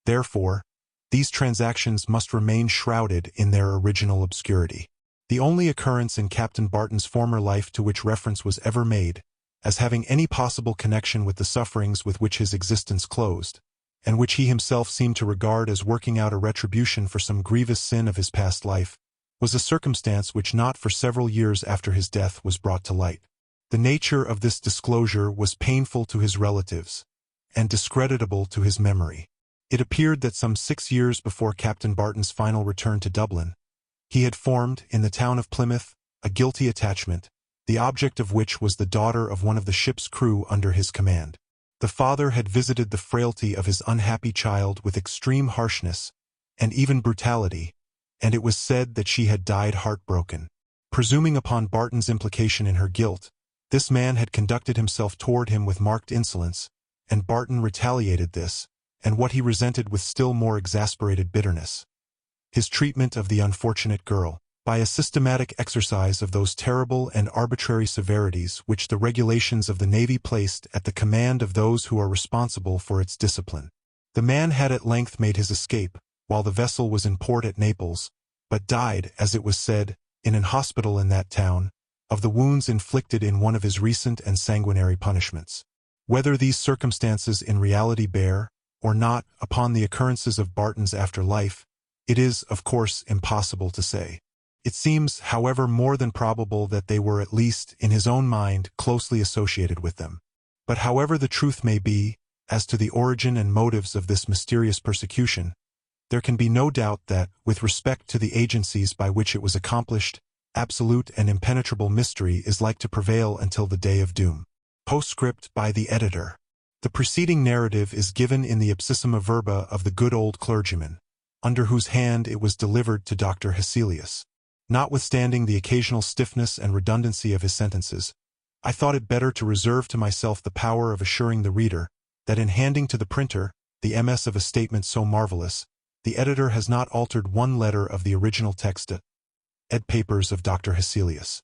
Therefore, these transactions must remain shrouded in their original obscurity. The only occurrence in Captain Barton's former life to which reference was ever made, as having any possible connection with the sufferings with which his existence closed, and which he himself seemed to regard as working out a retribution for some grievous sin of his past life, was a circumstance which not for several years after his death was brought to light. The nature of this disclosure was painful to his relatives, and discreditable to his memory. It appeared that some 6 years before Captain Barton's final return to Dublin, he had formed, in the town of Plymouth, a guilty attachment, the object of which was the daughter of one of the ship's crew under his command. The father had visited the frailty of his unhappy child with extreme harshness, and even brutality, and it was said that she had died heartbroken. Presuming upon Barton's implication in her guilt, This man had conducted himself toward him with marked insolence, and Barton retaliated this, and what he resented with still more exasperated bitterness. His treatment of the unfortunate girl, by a systematic exercise of those terrible and arbitrary severities which the regulations of the Navy placed at the command of those who are responsible for its discipline. The man had at length made his escape, while the vessel was in port at Naples, but died, as it was said, in an hospital in that town, of the wounds inflicted in one of his recent and sanguinary punishments. Whether these circumstances in reality bear, or not, upon the occurrences of Barton's after-life, it is, of course, impossible to say. It seems, however, more than probable that they were, at least in his own mind, closely associated with them. But however the truth may be, as to the origin and motives of this mysterious persecution, there can be no doubt that, with respect to the agencies by which it was accomplished, absolute and impenetrable mystery is like to prevail until the day of doom. Postscript by the editor. The preceding narrative is given in the ipsissima verba of the good old clergyman, under whose hand it was delivered to Dr. Hesselius. Notwithstanding the occasional stiffness and redundancy of his sentences, I thought it better to reserve to myself the power of assuring the reader that in handing to the printer the MS of a statement so marvelous, the editor has not altered one letter of the original text Ed Papers of Dr. Hesselius.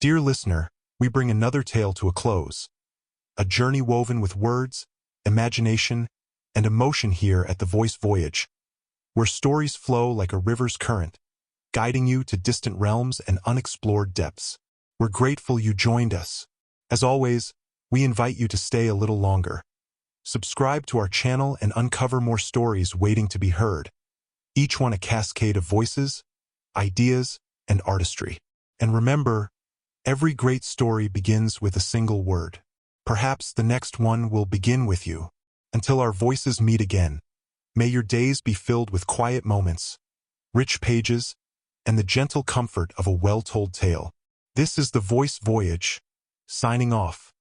Dear listener, we bring another tale to a close. A journey woven with words, imagination, and emotion here at the Voyage, where stories flow like a river's current, guiding you to distant realms and unexplored depths. We're grateful you joined us. As always, we invite you to stay a little longer. Subscribe to our channel and uncover more stories waiting to be heard, each one a cascade of voices, ideas, and artistry. And remember, every great story begins with a single word. Perhaps the next one will begin with you. Until our voices meet again, may your days be filled with quiet moments, rich pages, and the gentle comfort of a well-told tale. This is the Voyage, signing off.